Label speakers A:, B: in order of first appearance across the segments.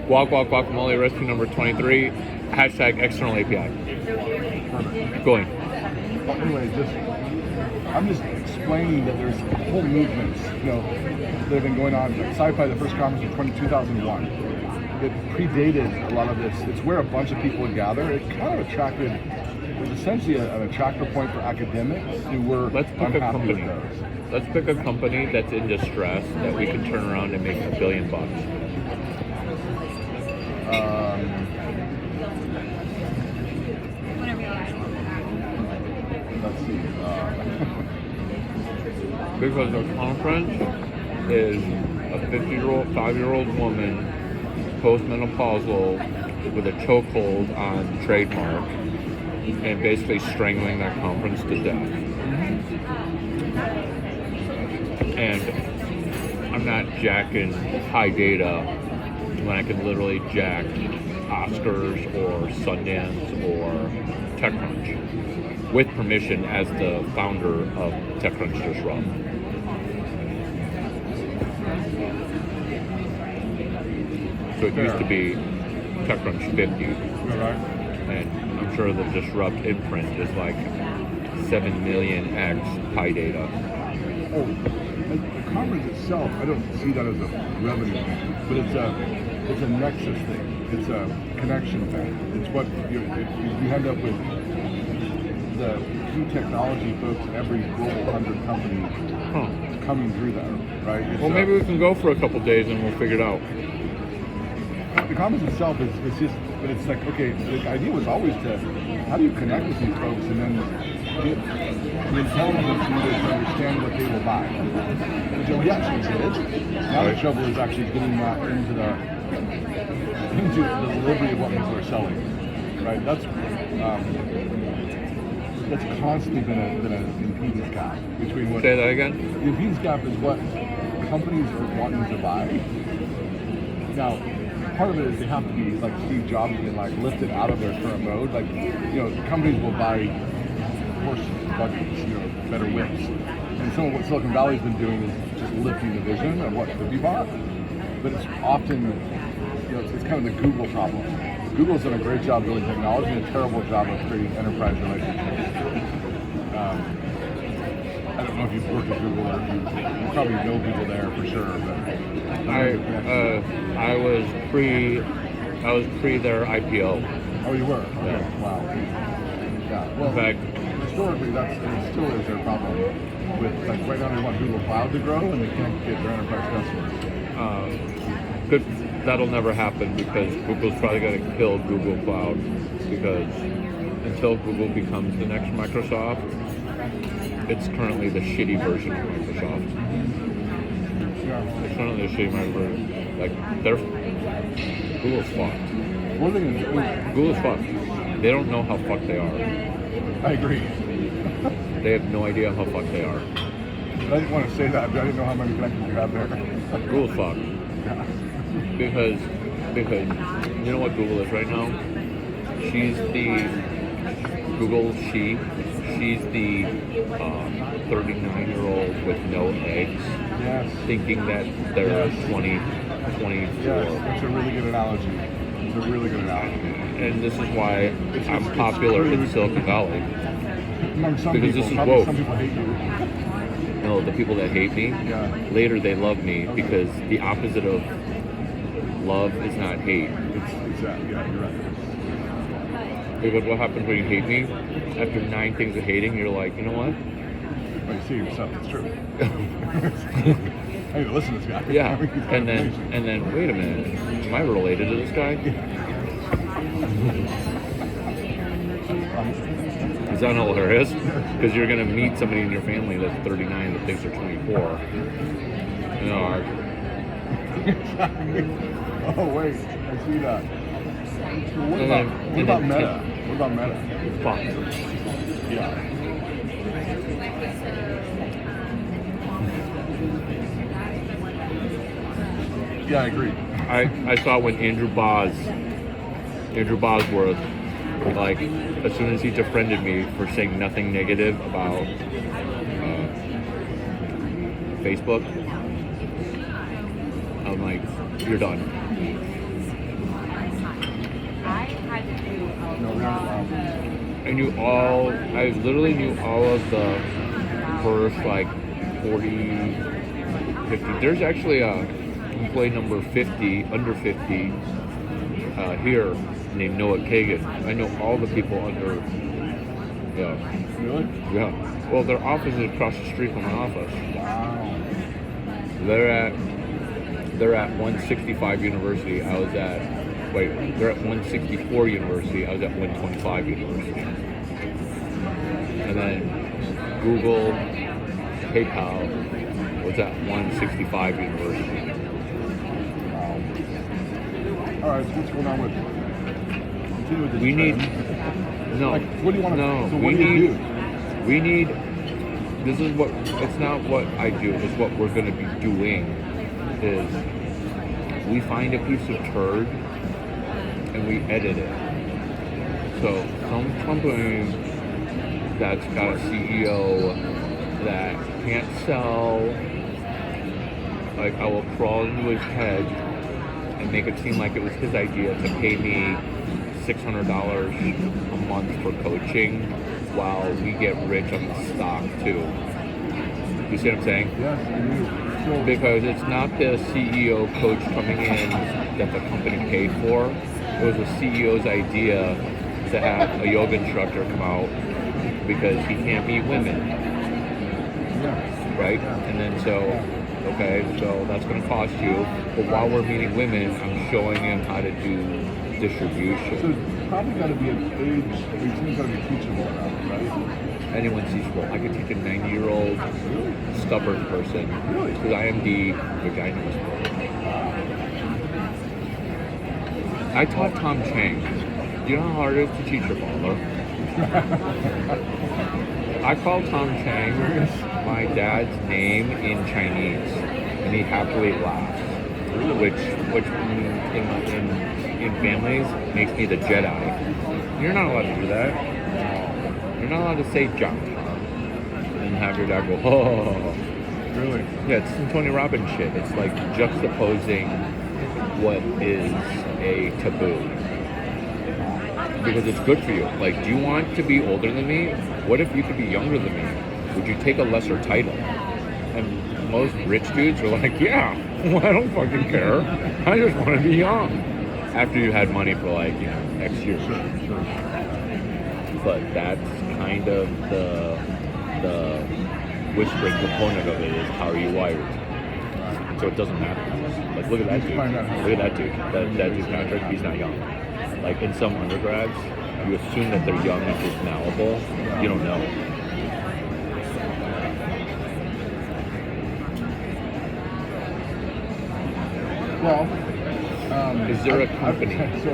A: Guacamole recipe number 23. Hashtag external API.
B: Perfect.
A: Going.
B: Well, anyway, I'm just explaining that there's whole movements, that have been going on. Sci-Fi, the first conference was 2001. It predated a lot of this. It's where a bunch of people would gather. It kind of attracted, it was essentially an attractor point for academics who were
A: Let's pick a
B: unhappy with
A: company.
B: those.
A: Let's pick a company that's in distress that we can turn around and make $1 billion.
B: Let's see.
A: Because the conference is a 5-year-old woman, postmenopausal, with a chokehold on trademark, and basically strangling that conference to death. And I'm not jacking high data when I can literally jack Oscars or Sundance or TechCrunch with permission as the founder of TechCrunch Disrupt. So it used to be TechCrunch 50, and I'm sure the Disrupt imprint is like 7 million X high data.
B: Oh, the conference itself, I don't see that as a revenue thing, but it's a nexus thing. It's a connection thing. It's what you end up with the key technology folks in every global 100 company coming through that, right?
A: Well, maybe we can go for a couple days and we'll figure it out.
B: The conference itself is just, but it's like, okay, the idea was always to, how do you connect with these folks and then get the intelligence needed to understand what they will buy? Which we actually did. Now the trouble is actually getting that into the delivery of what people are selling, right? That's constantly been an impedance gap between what.
A: Say that again?
B: The impedance gap is what companies are wanting to buy. Now, part of it is they have to be like Steve Jobs being like lifted out of their current mode. Like, companies will buy horses, buggies, better whips. And some of what Silicon Valley's been doing is just lifting the vision of what could be bought. But it's often, it's kind of the Google problem. Google's done a great job building technology and a terrible job of creating enterprise relationships. I don't know if you've worked at Google or you probably know people there for sure, but
A: I was pre their IPO.
B: Oh, you were? Okay.
A: Yeah.
B: Wow. Yeah. Well,
A: In fact,
B: historically, it still is their problem. With like right now, they want Google Cloud to grow, and they can't get their enterprise customers.
A: that'll never happen because Google's probably going to kill Google Cloud, because until Google becomes the next Microsoft, it's currently the shitty version of Microsoft.
B: Yeah.
A: It's currently the shitty version. Like, Google's fucked.
B: One thing is,
A: Google's fucked. They don't know how fucked they are.
B: I agree.
A: They have no idea how fucked they are.
B: I didn't want to say that, but I didn't know how many connections you have there.
A: Google's fucked.
B: Yeah.
A: Because you know what Google is right now? She's the she's the 39-year-old with no eggs,
B: Yes.
A: thinking that they're 20, 24.
B: Yes, that's a really good analogy. It's a really good analogy.
A: And this is why I'm popular in Silicon Valley.
B: Among some
A: Because
B: people,
A: this is
B: probably
A: woke.
B: some people hate you.
A: No, the people that hate me,
B: Yeah.
A: later they love me, because the opposite of love is not hate.
B: It's that. Yeah, you're right.
A: Because what happens when you hate me? After 9 things of hating, you're like, you know what?
B: But you see yourself, it's true. Hey, listen to this guy.
A: Yeah.
B: He's got
A: And then wait a minute. Am I related to this guy? Is that hilarious? Because you're gonna meet somebody in your family that's 39 that thinks they're 24. You know,
B: Oh wait, I see that. Well, what about Meta? What about Meta?
A: fuck.
B: Yeah. Yeah, I agree.
A: I saw when Andrew Bosworth, like, as soon as he defriended me for saying nothing negative about Facebook, I'm like, you're done.
B: They're
A: I literally knew all of the first like 40, 50. There's actually a employee number 50, under 50 here named Noah Kagan. I know all the people under. Yeah.
B: really.
A: Yeah. Well, their office is across the street from my office.
B: Wow.
A: They're at 165 University. They're at 164 University. I was at 125 University. And then Google, PayPal was at 165 University.
B: All right, so what's going on with? Continue with this.
A: We need
B: trend.
A: no.
B: Like, what do you want to?
A: No,
B: So
A: we
B: what do you
A: need.
B: do?
A: We need. This is what. It's not what I do. It's what we're going to be doing. Is we find a piece of turd and we edit it. So some company that's got a CEO that can't sell, like I will crawl into his head and make it seem like it was his idea to pay me $600 a month for coaching while we get rich on the stock too. You see what I'm saying?
B: Yes, I do. So,
A: Because it's not the CEO coach coming in that the company paid for. It was the CEO's idea to have a yoga instructor come out because he can't meet women,
B: yeah.
A: right? And then okay, so that's going to cost you. But while we're meeting women, I'm showing him how to do
B: So
A: distribution.
B: it's probably got to be an age. It's got to be teachable now, right?
A: Anyone's teachable. I could teach a 90-year-old stubborn person
B: Really?
A: because I am the vagina whisperer. I taught Tom Chang. Do you know how hard it is to teach your father? I call Tom Chang my dad's name in Chinese, and he happily laughs, which in families makes me the Jedi. You're not allowed to do that. You're not allowed to say John and have your dad go, oh.
B: Really?
A: Yeah, it's some Tony Robbins shit. It's like juxtaposing what is a taboo. Because it's good for you. Like, do you want to be older than me? What if you could be younger than me? Would you take a lesser title? And most rich dudes are like, yeah, well, I don't fucking care. I just want to be young. After you had money for like, X years.
B: Sure.
A: But that's kind of the whispering component of it is how are you wired. So it doesn't matter. Like look at that dude. Look at that dude. That dude's contract, he's not young. Like in some undergrads, you assume that they're young and just malleable. You don't know.
B: Well,
A: is there a company?
B: So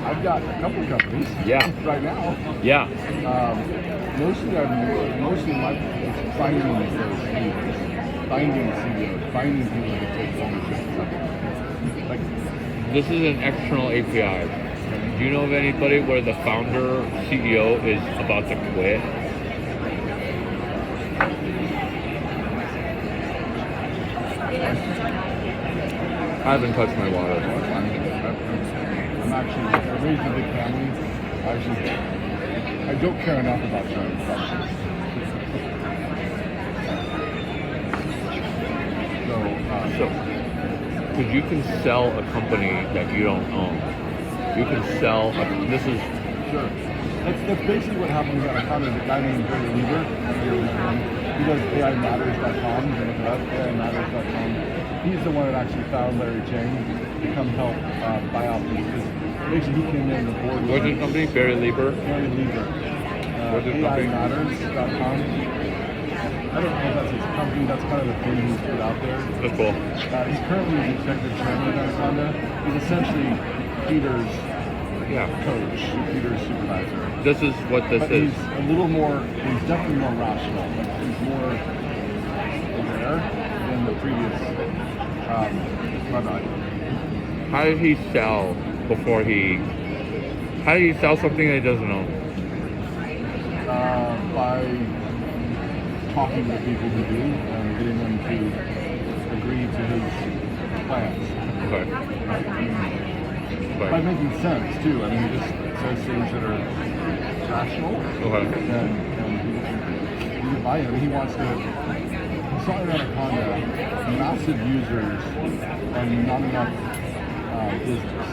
B: I've got a couple companies.
A: Yeah.
B: Right now.
A: Yeah.
B: Mostly my it's finding those leaders, finding CEOs, finding people that take ownership of something. Like
A: This is an external API. Do you know of anybody where the founder CEO is about to quit? I haven't touched my water.
B: I'm actually I raised a big family. I don't care enough about trying to functions.
A: Because you can sell a company that you don't own. You can sell this is
B: Sure. That's basically what happened. We got a founder, a guy named Barry Lieber. He does AIMatters.com. You can look it up, AIMatters.com. He's the one that actually found Larry Chang to come help buy out this. Basically, he came in the board.
A: What's his company? Barry Lieber?
B: Barry Lieber.
A: What's his company?
B: AIMatters.com. I don't know if that's his company. That's kind of the thing he's put out there.
A: That's cool.
B: He's currently the executive chairman of Anaconda. He's essentially Peter's coach, Peter's supervisor.
A: This is what this
B: But
A: is.
B: he's a little more, he's definitely more rational. He's more aware than the previous rabbi.
A: How did he sell before he... How did he sell something that he doesn't own?
B: By talking to the people who do and getting them to agree to his plans.
A: Okay.
B: By making sense too. I mean, just says things that are rational,
A: Okay.
B: and he would buy it. I mean, he wants to. He saw it at Anaconda, massive users and not enough business,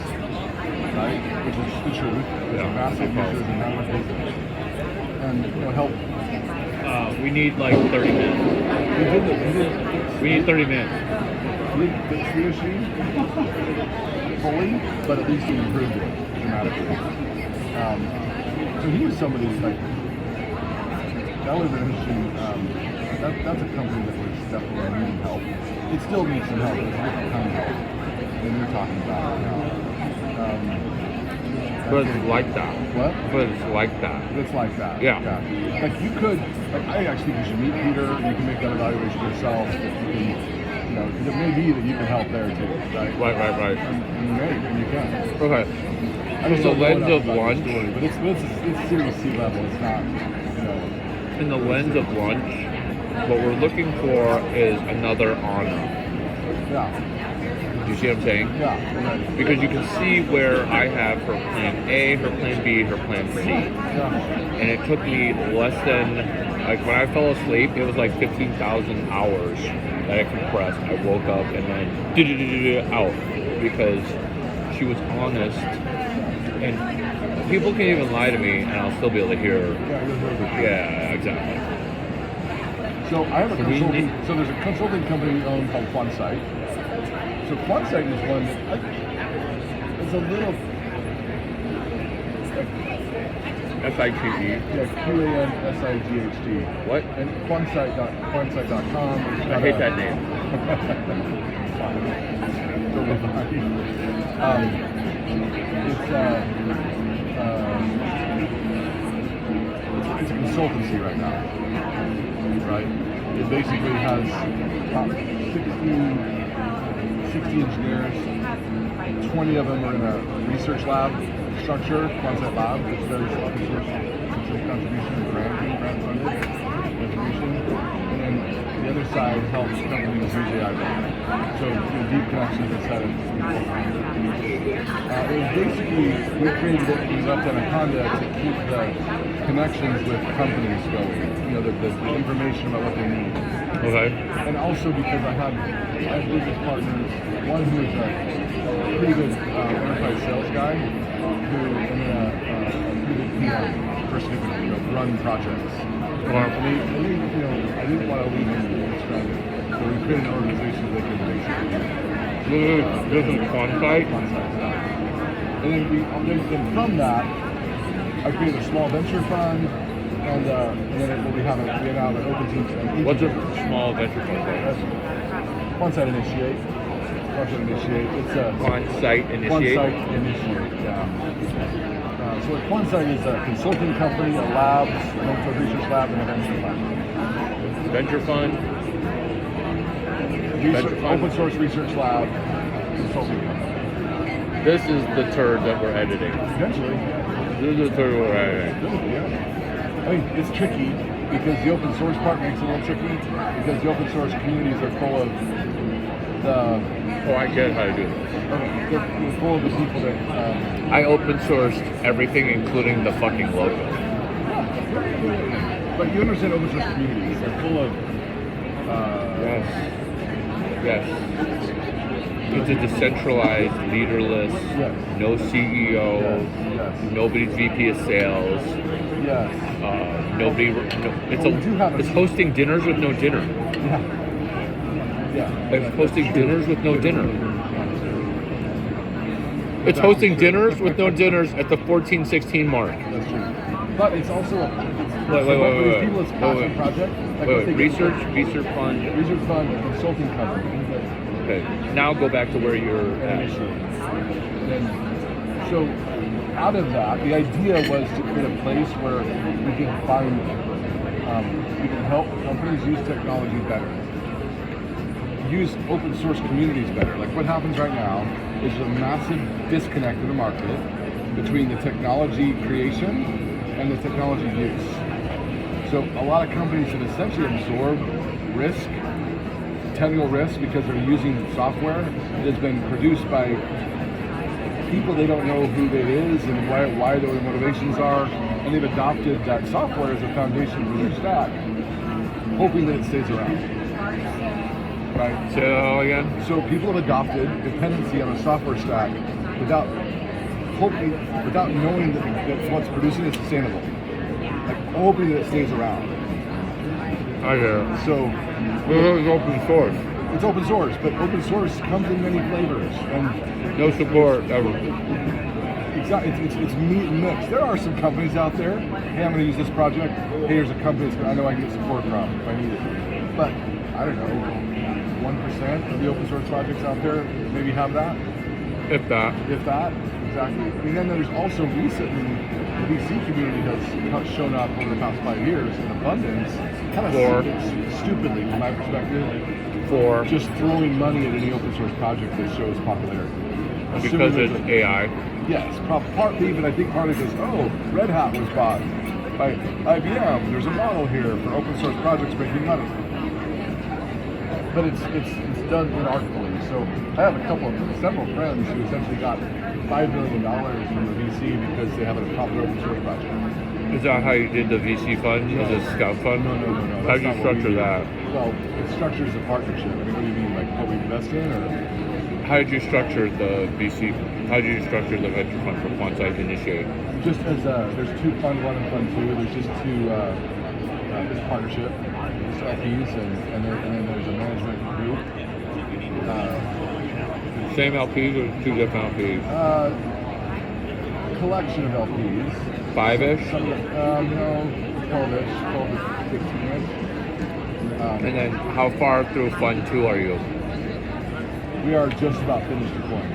B: right? Which is the truth. There's
A: Yeah.
B: massive users and not enough business, and help.
A: We need like 30 minutes. We need 30 minutes.
B: He didn't fix the issue fully, but at least he improved it dramatically. So he was somebody like that would have been interesting. That's a company that was definitely needing help. It still needs some help. It's a different kind of help than you're talking about now.
A: But it's like that.
B: What?
A: But it's like that.
B: It's like that.
A: Yeah.
B: Like you could, like I actually think you should meet Peter. You can make that evaluation yourself. That you can, it may be that you can help there too, right?
A: Right.
B: And you may, and you can.
A: Okay.
B: I just
A: From the
B: don't know
A: lens
B: enough
A: of
B: about your
A: lunch,
B: story, but it's serious sea level. It's not,
A: in the lens of lunch, what we're looking for is another honor.
B: Yeah.
A: Do you see what I'm saying?
B: Yeah. Right.
A: Because you can see where I have her plan A, her plan B, her plan C.
B: Yeah.
A: And it took me less than, like when I fell asleep, it was like 15,000 hours that I compressed. I woke up and then out because she was honest. And people can even lie to me and I'll still be able to hear. Yeah, exactly.
B: So I have a consulting. So there's a consulting company we own called Quansight. So Quansight is one that it's a little
A: S-I-T-E.
B: yeah, QANSIGHT.
A: What?
B: And Quansight.com.
A: I hate that name.
B: Totally fine. It's a consultancy right now, right? It basically has about 60 engineers. 20 of them are in a research lab structure, Quansight Lab, which does open source contribution and grant funded contribution. And then the other side helps companies use AI. So deep connections inside of it was basically, we created it and left Anaconda to keep the connections with companies going, the information about what they need.
A: Okay.
B: And also because I have business partners, one who is a pretty good enterprise sales guy, who and then a pretty good PM person who can run projects. I didn't want to leave him stranded, so we created an organization that can basically
A: This is Quansight.
B: And then from that, I created a small venture fund, and then we now have an open team.
A: What's a small venture fund?
B: Quansight Initiate. It's a
A: Quansight Initiate.
B: Quansight Initiate. Yeah. So Quansight is a consulting company, a lab, a research lab, and a venture fund.
A: Venture fund.
B: Open source research lab, consulting company.
A: This is the turd that we're editing.
B: Eventually.
A: This is the turd we're editing.
B: Yeah. I mean, it's tricky because the open source part makes it a little tricky because the open source communities are full of the.
A: Oh, I get how to do this.
B: They're full of the people that.
A: I open sourced everything, including the fucking logo.
B: But you understand open source communities? They're full of.
A: Yes. It's a decentralized, leaderless, no CEO, nobody's VP of sales.
B: Yes.
A: It's hosting dinners with no dinner.
B: Yeah.
A: It's hosting dinners with no dinner. It's hosting dinners with no dinners at the 14-16 mark.
B: That's true. But it's also
A: Wait.
B: people it's passion project.
A: Research fund,
B: consulting company.
A: Okay. Now go back to where you're at.
B: So out of that, the idea was to create a place where we can find, we can help companies use technology better, use open source communities better. Like what happens right now is a massive disconnect in the market between the technology creation and the technology use. So a lot of companies that essentially absorb risk, technical risk, because they're using software that has been produced by people, they don't know who it is and why their motivations are, and they've adopted that software as a foundation for their stack, hoping that it stays around. Right?
A: So again,
B: So people have adopted dependency on a software stack without knowing that what's producing is sustainable. Like hoping that it stays around.
A: I hear it.
B: So
A: This is open source.
B: it's open source, but open source comes in many flavors, and
A: No support ever.
B: it's meat and mix. There are some companies out there. Hey, I'm going to use this project. Hey, here's a company I know I can get support from if I need it. But I don't know, 1% of the open source projects out there maybe have that.
A: If that.
B: If that, exactly. And then there's also recently the VC community has shown up over the past 5 years in abundance, kind of stupidly from my perspective,
A: For
B: just throwing money at any open source project that shows popularity.
A: because
B: Assuming
A: it's
B: there's
A: AI.
B: Yes, partly, but I think partly because, oh, Red Hat was bought by IBM. There's a model here for open source projects making money. But it's done inartfully. So I have several friends who essentially got $5 million from the VC because they have a popular open source project.
A: Is that how you did the VC fund?
B: No.
A: Is it Scout Fund?
B: No.
A: How
B: That's
A: did you
B: not what we
A: structure
B: do.
A: that?
B: Well, it structures a partnership. I mean, what do you mean, like what we invest in, or?
A: How did you structure the VC? How did you structure the venture fund for Quantize Initiate?
B: Just as there's two fund one and fund two. There's just two this partnership, just LPs, and then there's a management group.
A: Same LPs or two different LPs?
B: Collection of LPs.
A: Five-ish?
B: Some, no, 12-ish, 12 to 16-ish.
A: And then how far through fund two are you?
B: We are just about finished deploying.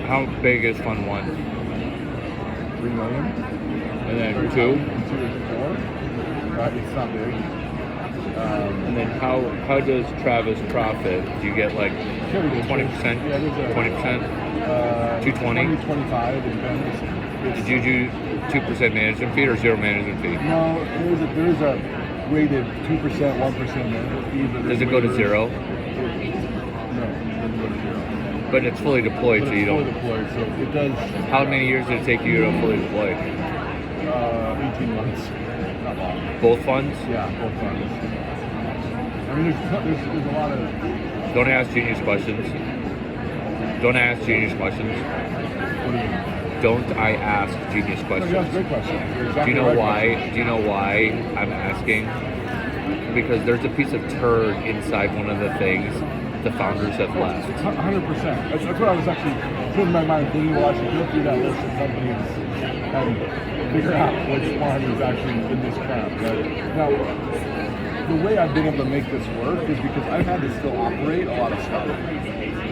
A: How big is fund one?
B: 3 million.
A: And then
B: Very
A: two?
B: high. And 2 is 4. Right, it's not big.
A: And then how does Travis profit? Do you get like 20%?
B: Yeah, there's a
A: 20%? 220?
B: 25, it depends.
A: Did you do 2% management fee or zero management fee?
B: No, there is a rated 2%, 1% management fee. But
A: Does it go to zero?
B: No, it doesn't go to zero.
A: But it's fully deployed,
B: But
A: so
B: it's
A: you don't.
B: fully deployed, so it does
A: How many years did it take you to fully deploy?
B: 18 months. Not long.
A: Both funds?
B: Yeah, both funds. I mean, there's a lot of.
A: Don't ask genius questions. Don't ask genius questions.
B: What do you mean?
A: Don't I ask genius
B: No,
A: questions?
B: that's a great question. You're
A: Do
B: exactly
A: you know
B: right.
A: why? Do you know why I'm asking? Because there's a piece of turd inside one of the things the founders have left.
B: 100%. That's what I was actually putting in my mind, thinking, well, I should go through that list of companies and figure out which one is actually in this camp. Right? Now, the way I've been able to make this work is because I've had to still operate a lot of stuff.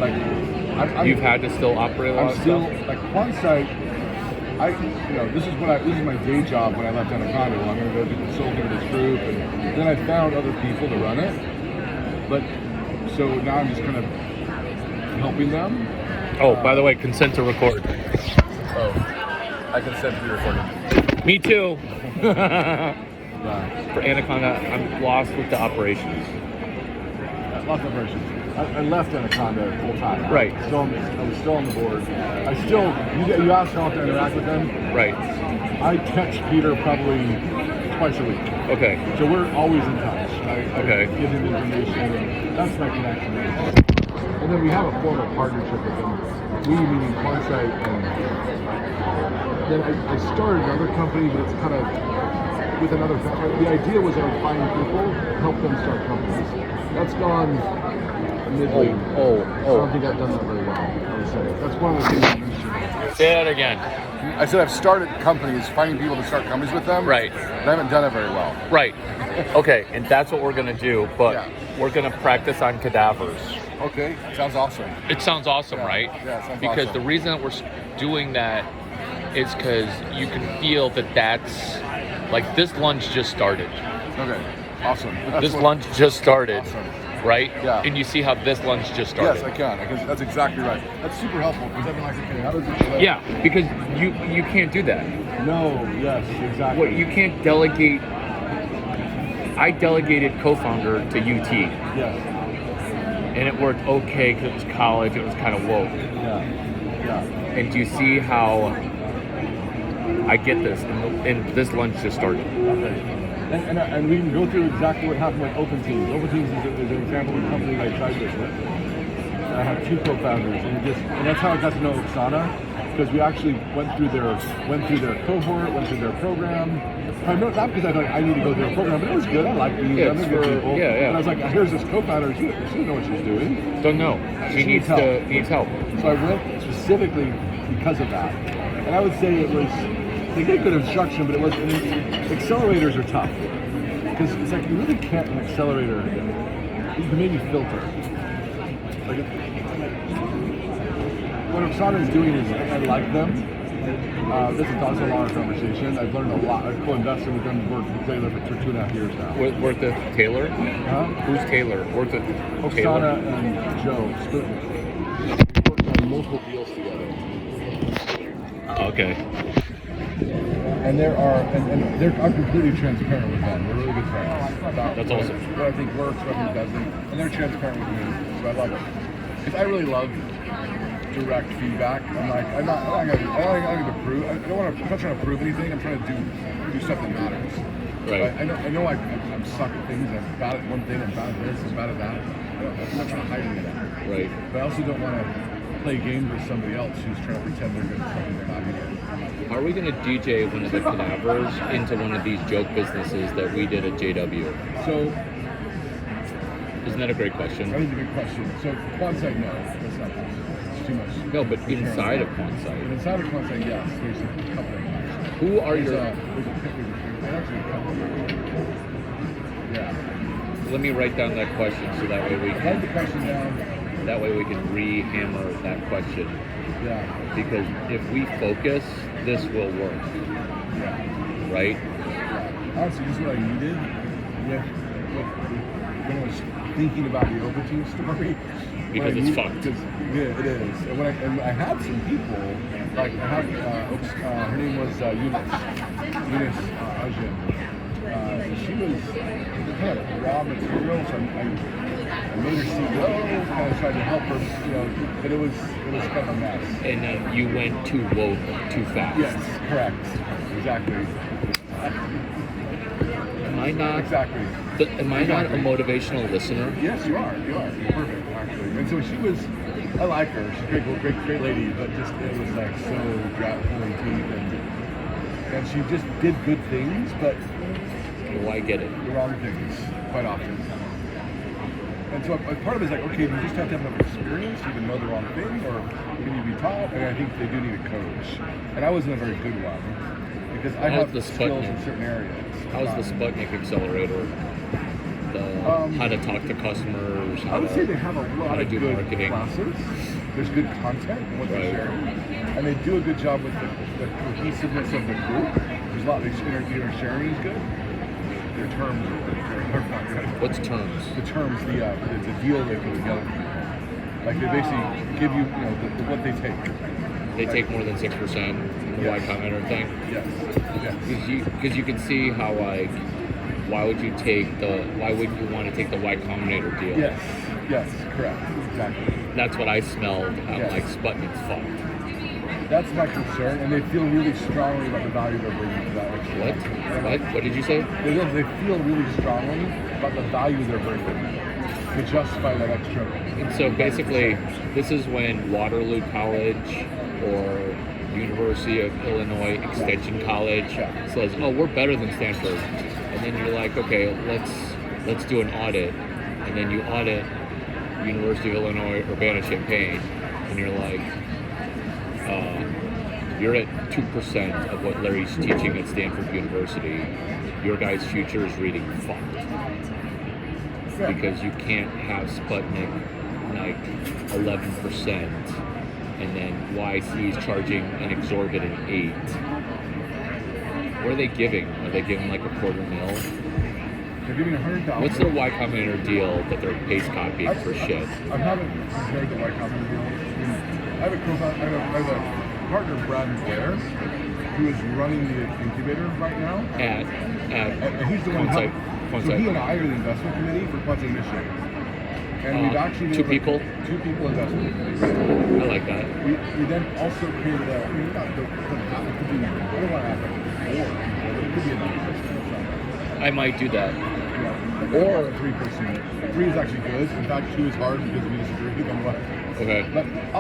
B: Like,
A: You've had to still operate a lot
B: I'm
A: of
B: still
A: stuff?
B: like Quantize. This is my day job when I left Anaconda. Well, I'm going to go do consulting with this group, and then I found other people to run it. But so now I'm just kind of helping them.
A: Oh, by the way, consent to record.
B: Oh, I consent to be recording.
A: Me too.
B: Yeah,
A: For Anaconda, I'm lost with the operations.
B: lots of versions. I left Anaconda full time.
A: Right.
B: I was still on the board. You asked how to interact with them.
A: Right.
B: I text Peter probably twice a week.
A: Okay.
B: So we're always in touch. I
A: Okay.
B: give him information, and that's my connection. And then we have a formal partnership with them. We meaning Quantize, and then I started another company, but it's kind of with another company. The idea was I would find people, help them start companies. That's gone midway. I don't think I've done that very well, I would say. That's one of the things I mentioned.
A: Say that again.
B: I said I've started companies, finding people to start companies with them.
A: Right.
B: But I haven't done it very well.
A: Right. Okay, and that's what we're going to do, but
B: Yeah.
A: we're going to practice on cadavers.
B: Okay, sounds awesome.
A: It sounds awesome,
B: Yeah.
A: right?
B: Yeah, it sounds
A: because
B: awesome.
A: the reason that we're doing that is because you can feel that that's like this lunch just started.
B: Okay, awesome.
A: This lunch just started,
B: Awesome.
A: right?
B: Yeah.
A: And you see how this lunch just started.
B: Yes, I can. That's exactly right. That's super helpful because I've been like, okay, how does this relate?
A: Yeah, because you can't do that.
B: No, yes, exactly.
A: What you can't delegate. I delegated co-founder to UT,
B: Yes.
A: and it worked okay because it was college. It was kind of woke.
B: Yeah. Yeah.
A: And do you see how I get this? And this lunch just started.
B: And we can go through exactly what happened with OpenTeams. OpenTeams is an example of a company that I tried this with. I have two co-founders, and that's how I got to know Oksana, because we actually went through their cohort, went through their program. Not because I thought I need to go through a program, but it was good. I like meeting them. They're good people.
A: Yeah.
B: And I was like, here's this co-founder. She doesn't know what she's doing.
A: Don't know. She needs help.
B: So I went specifically because of that. And I would say it was, they get good instruction, but it was, accelerators are tough. Because it's like, you really can't an accelerator, you can maybe filter. Like, what Oksana is doing is, I like them. This is also a longer conversation. I've learned a lot. I've co-invested with them, worked with Taylor for 2.5 years now.
A: Worth it, Taylor?
B: Huh?
A: Who's Taylor? Worth it,
B: Oksana
A: Taylor?
B: and Joe Sputnik. We worked on multiple deals together.
A: Okay.
B: And I'm completely transparent with them. We're really good friends.
A: That's awesome.
B: What I think works, what I think doesn't, and they're transparent with me, so I love it. Because I really love direct feedback. I'm not going to prove. I'm not trying to prove anything. I'm trying to do stuff that matters.
A: Right.
B: I know I'm stuck at things. I'm bad at one thing. I'm bad at this. I'm bad at that. I'm not trying to hide any of that.
A: Right.
B: But I also don't want to play games with somebody else who's trying to pretend they're good at something they're not either.
A: Are we going to DJ one of the cadavers into one of these joke businesses that we did at JW?
B: So,
A: isn't that a great question?
B: that is a good question. So, Quantsite, no, that's not possible. It's too much.
A: No, but
B: It's
A: inside of
B: But
A: Quantsite.
B: inside of Quantsite, yes, there's a couple of them.
A: Who are
B: There's
A: your...
B: actually a couple of them. Yeah.
A: Let me write down that question so that way we
B: Write
A: can...
B: the question down.
A: That way we can re-hammer that question.
B: Yeah.
A: Because if we focus, this will work,
B: Yeah.
A: right?
B: Honestly, this is what I needed when I was thinking about the OpenTeams story.
A: Because it's fucked.
B: Yeah, it is. And I had some people, like I had, her name was Eunice Ajin. She was kind of raw material, so I made her CEO, kind of tried to help her, but it was kind of a mess.
A: And then you went too woke too fast.
B: Yes, correct. Exactly.
A: Am I not?
B: Exactly.
A: Am I not a motivational listener?
B: Yes, you are. You're perfect, actually. And so she was, I like her. She's a great lady, but just, it was like so pulling teeth, and she just did good things, but
A: Oh, I get it.
B: the wrong things quite often. And so part of it is like, okay, do you just have to have enough experience to even know the wrong thing, or can you be taught? And I think they do need a coach. And I wasn't a very good one, because I have
A: the
B: skills in
A: Sputnik?
B: certain areas.
A: How's the Sputnik accelerator? How to talk to customers?
B: I would say they have a
A: how
B: lot
A: to
B: of
A: do
B: good
A: marketing.
B: classes. There's good content in what they're
A: Right.
B: sharing. And they do a good job with the cohesiveness of the group. There's a lot of sharing is good. Their terms are not good.
A: What's terms?
B: The terms, the deal they put together for people. Like they basically give you, what they take.
A: They take more than 6% in the
B: Yes.
A: Y Combinator thing?
B: Yes.
A: Because you can see how, like, why would you want to take the Y Combinator deal?
B: Yes, correct. Exactly.
A: That's what I smelled. I'm
B: Yes.
A: like, Sputnik's fucked.
B: That's my concern, and they feel really strongly about the value they're bringing to that extra.
A: What did you say?
B: They feel really strongly about the value they're bringing to justify that extra.
A: And so basically, this is when Waterloo College or University of Illinois Extension College says, "Oh, we're better than Stanford," and then you're like, "Okay, let's do an audit," and then you audit University of Illinois Urbana-Champaign, and you're like, you're at 2% of what Larry's teaching at Stanford University. Your guy's future is reading fucked. Because you can't have Sputnik like 11% and then YC is charging an exorbitant 8. What are they giving? Are they giving like $250,000?
B: They're giving $100,000.
A: What's the Y Combinator deal that they're paste copying for shit?
B: I haven't compared the Y Combinator deal. I have a partner, Brad Blair, who is running the incubator right now.
A: At
B: And he's the one
A: Quantsite.
B: So he and I are the investment committee for Quantsite Mission. And we've actually
A: two people.
B: Two people investment committee.
A: I like that.
B: We then also created a. I mean, not the, it could be. I don't want to have like 4 people. It could be another person or something.
A: I might do that.
B: Yeah. Or a 3-person. 3 is actually good. In fact, 2 is hard because we disagree on what.
A: Okay.
B: But I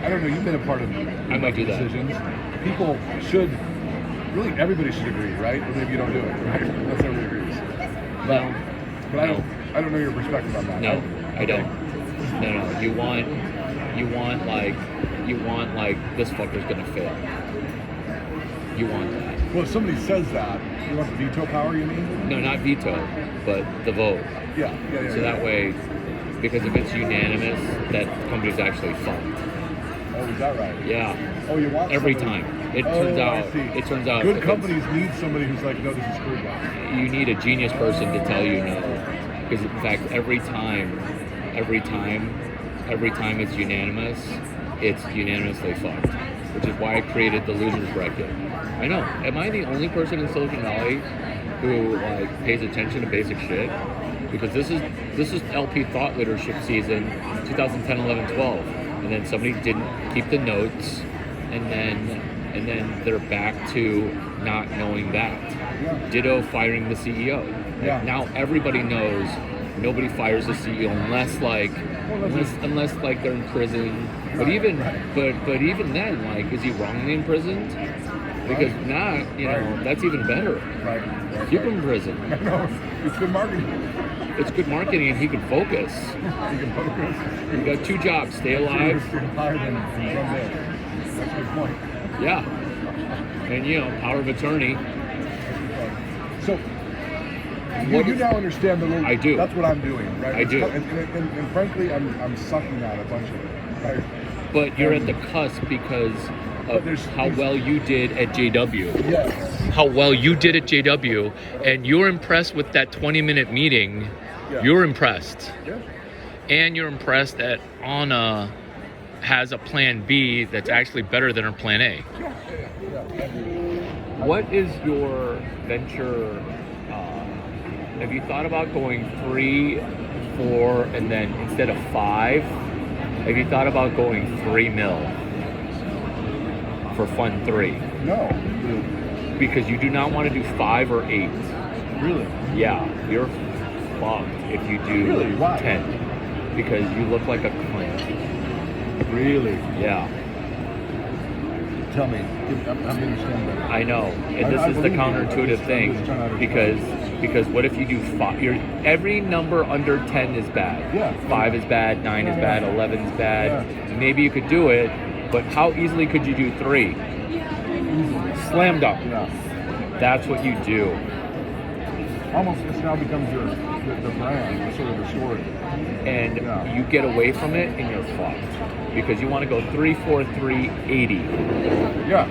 B: don't know. You've been a part of
A: I might do that.
B: decisions. People should. Really, everybody should agree, right? Or maybe you don't do it, right? Unless everybody agrees.
A: No.
B: But I don't know your perspective on that.
A: No, I don't. No. You want like this fucker's gonna fail. You want that.
B: Well, if somebody says that, you want the veto power, you mean?
A: No, not veto, but the vote.
B: Yeah.
A: So that way, because if it's unanimous, that company's actually fucked.
B: Oh, is that right?
A: Yeah.
B: Oh, you want
A: every
B: somebody...
A: time. It turns out.
B: Good companies need somebody who's like, no, this is screwed up.
A: You need a genius person to tell you no. Because in fact, every time it's unanimously fucked. Which is why I created the losers bracket. I know. Am I the only person in Silicon Valley who like pays attention to basic shit? Because this is LP thought leadership season 2010, 11, 12. And then somebody didn't keep the notes, and then they're back to not knowing that.
B: Yeah.
A: Ditto firing the CEO.
B: Yeah.
A: Now everybody knows nobody fires the CEO unless like they're in prison. But even but even then, like, is he wrongly imprisoned? Because not, that's even better.
B: Right.
A: Keep him in prison.
B: No, it's good marketing.
A: It's good marketing, and he can focus. You got 2 jobs: stay alive.
B: That's a good point.
A: Yeah, and power of attorney.
B: So you now understand the little.
A: I do.
B: That's what I'm doing, right?
A: I do.
B: And frankly, I'm sucking out a bunch of it, right?
A: But you're at the cusp because of how well you did at JW.
B: Yes.
A: How well you did at JW, and you're impressed with that 20-minute meeting.
B: Yeah.
A: You're impressed.
B: Yeah.
A: And you're impressed that Anna has a plan B that's actually better than her plan A.
B: Yeah.
A: What is your venture? Have you thought about going 3, 4, and then instead of 5, have you thought about going 3 mil for Fund 3?
B: No.
A: Because you do not want to do 5 or 8.
B: Really?
A: Yeah, you're fucked if you do
B: Really? Why?
A: 10. Because you look like a cunt.
B: Really?
A: Yeah.
B: Tell me. I'm understanding better.
A: I know, and this is the counterintuitive thing, because what if you do 5? Every number under 10 is bad.
B: Yeah.
A: 5 is bad, 9 is bad, 11 is bad.
B: Yeah.
A: Maybe you could do it, but how easily could you do 3? Slam dunk.
B: Yeah.
A: That's what you do.
B: Almost, this now becomes the brand, sort of the story.
A: And you get away from it, and you're fucked. Because you want to go 3, 4, 3, 80.
B: Yeah.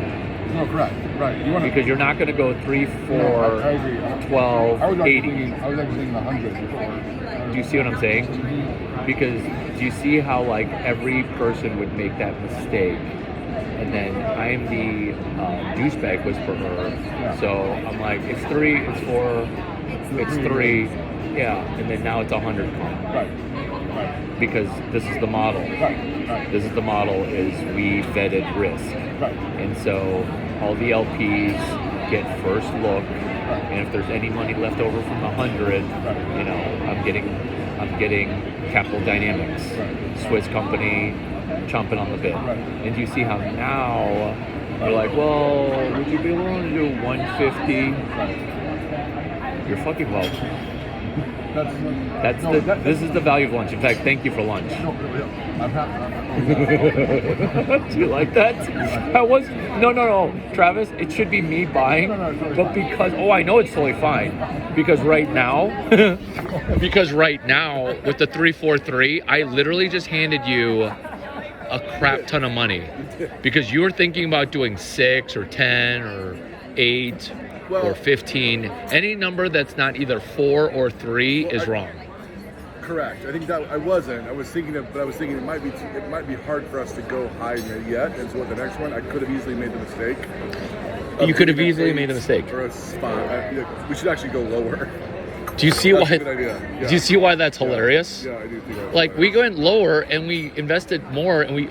B: No, correct. Right. You want
A: Because you're not going to go 3, 4,
B: I agree.
A: 12,
B: I was
A: 80.
B: actually thinking 100 before.
A: Do you see what I'm saying? Because do you see how like every person would make that mistake? And then I am the douchebag whisperer.
B: Yeah.
A: So I'm like, it's 3, it's 4, it's 3. Yeah. And then now it's 100.
B: Right.
A: Because this is the model.
B: Right.
A: This is the model is we vetted risk.
B: Right.
A: And so all the LPs get first look. And if there's any money left over from the 100, I'm getting Capital Dynamics, Swiss company, chomping on the bit.
B: Right.
A: And you see how now you're like, well, would you be willing to do 150? You're fucking welcome. This is the value of lunch. In fact, thank you for lunch. Do you like that? No, Travis, it should be me buying, but because I know it's totally fine. Because right now, with the 343, I literally just handed you a crap ton of money because you were thinking about doing 6 or 10 or 8. Or 15. Any number that's not either 4 or 3 is wrong.
B: Correct. I think that I was thinking it might be hard for us to go high yet. And so with the next one, I could have easily made the mistake.
A: You could have easily made the mistake.
B: Or a spot. We should actually go lower.
C: Do you see
B: That's
C: why?
B: a good idea. Yeah.
C: Do you see why that's hilarious?
B: Yeah, I do think that's
C: Like we
B: hilarious.
C: went lower and we invested more and we,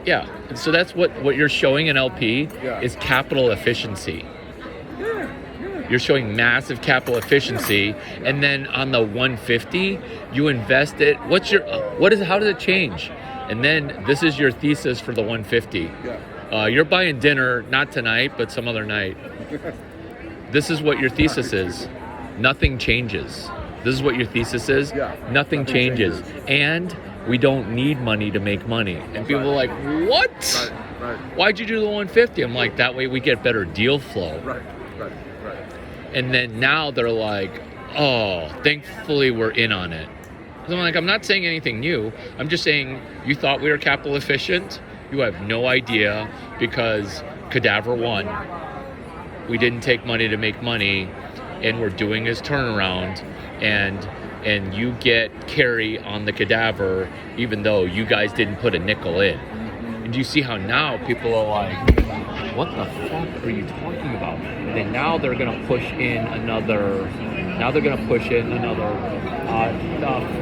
C: yeah. So that's what you're showing in LP
B: Yeah.
C: is capital efficiency. You're showing massive capital efficiency, and then on the 150, you invest it. How does it change? And then this is your thesis for the 150.
B: Yeah.
C: You're buying dinner, not tonight, but some other night. This is what your thesis is. Nothing changes. This is what your thesis is.
B: Yeah.
C: Nothing changes. And we don't need money to make money. And people are like, what?
B: Right.
C: Why'd you do the 150? I'm like, that way we get better deal flow.
B: Right.
C: And then now they're like, oh, thankfully we're in on it. So I'm like, I'm not saying anything new. I'm just saying you thought we were capital efficient. You have no idea because Cadaver won. We didn't take money to make money, and we're doing his turnaround, and you get carry on the Cadaver even though you guys didn't put a nickel in. And you see how now people are like, what the fuck are you talking about? And then now they're gonna push in another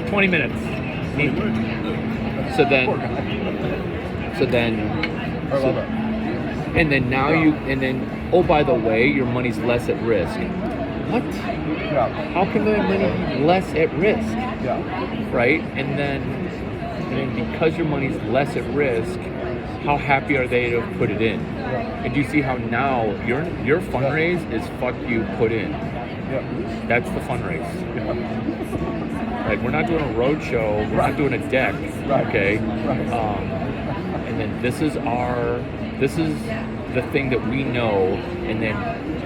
C: 20 minutes. So then,
B: I love it.
C: and then now oh, by the way, your money's less at risk. What?
B: Yeah.
C: How can my money be less at risk?
B: Yeah.
C: Right? And then because your money's less at risk, how happy are they to put it in?
B: Yeah.
C: And you see how now your fundraise is fuck you put in.
B: Yeah.
C: That's the fundraise.
B: Yeah.
C: Like we're not doing a road show, we're not doing a deck,
B: Right.
C: okay?
B: Right.
C: And then this is the thing that we know, and then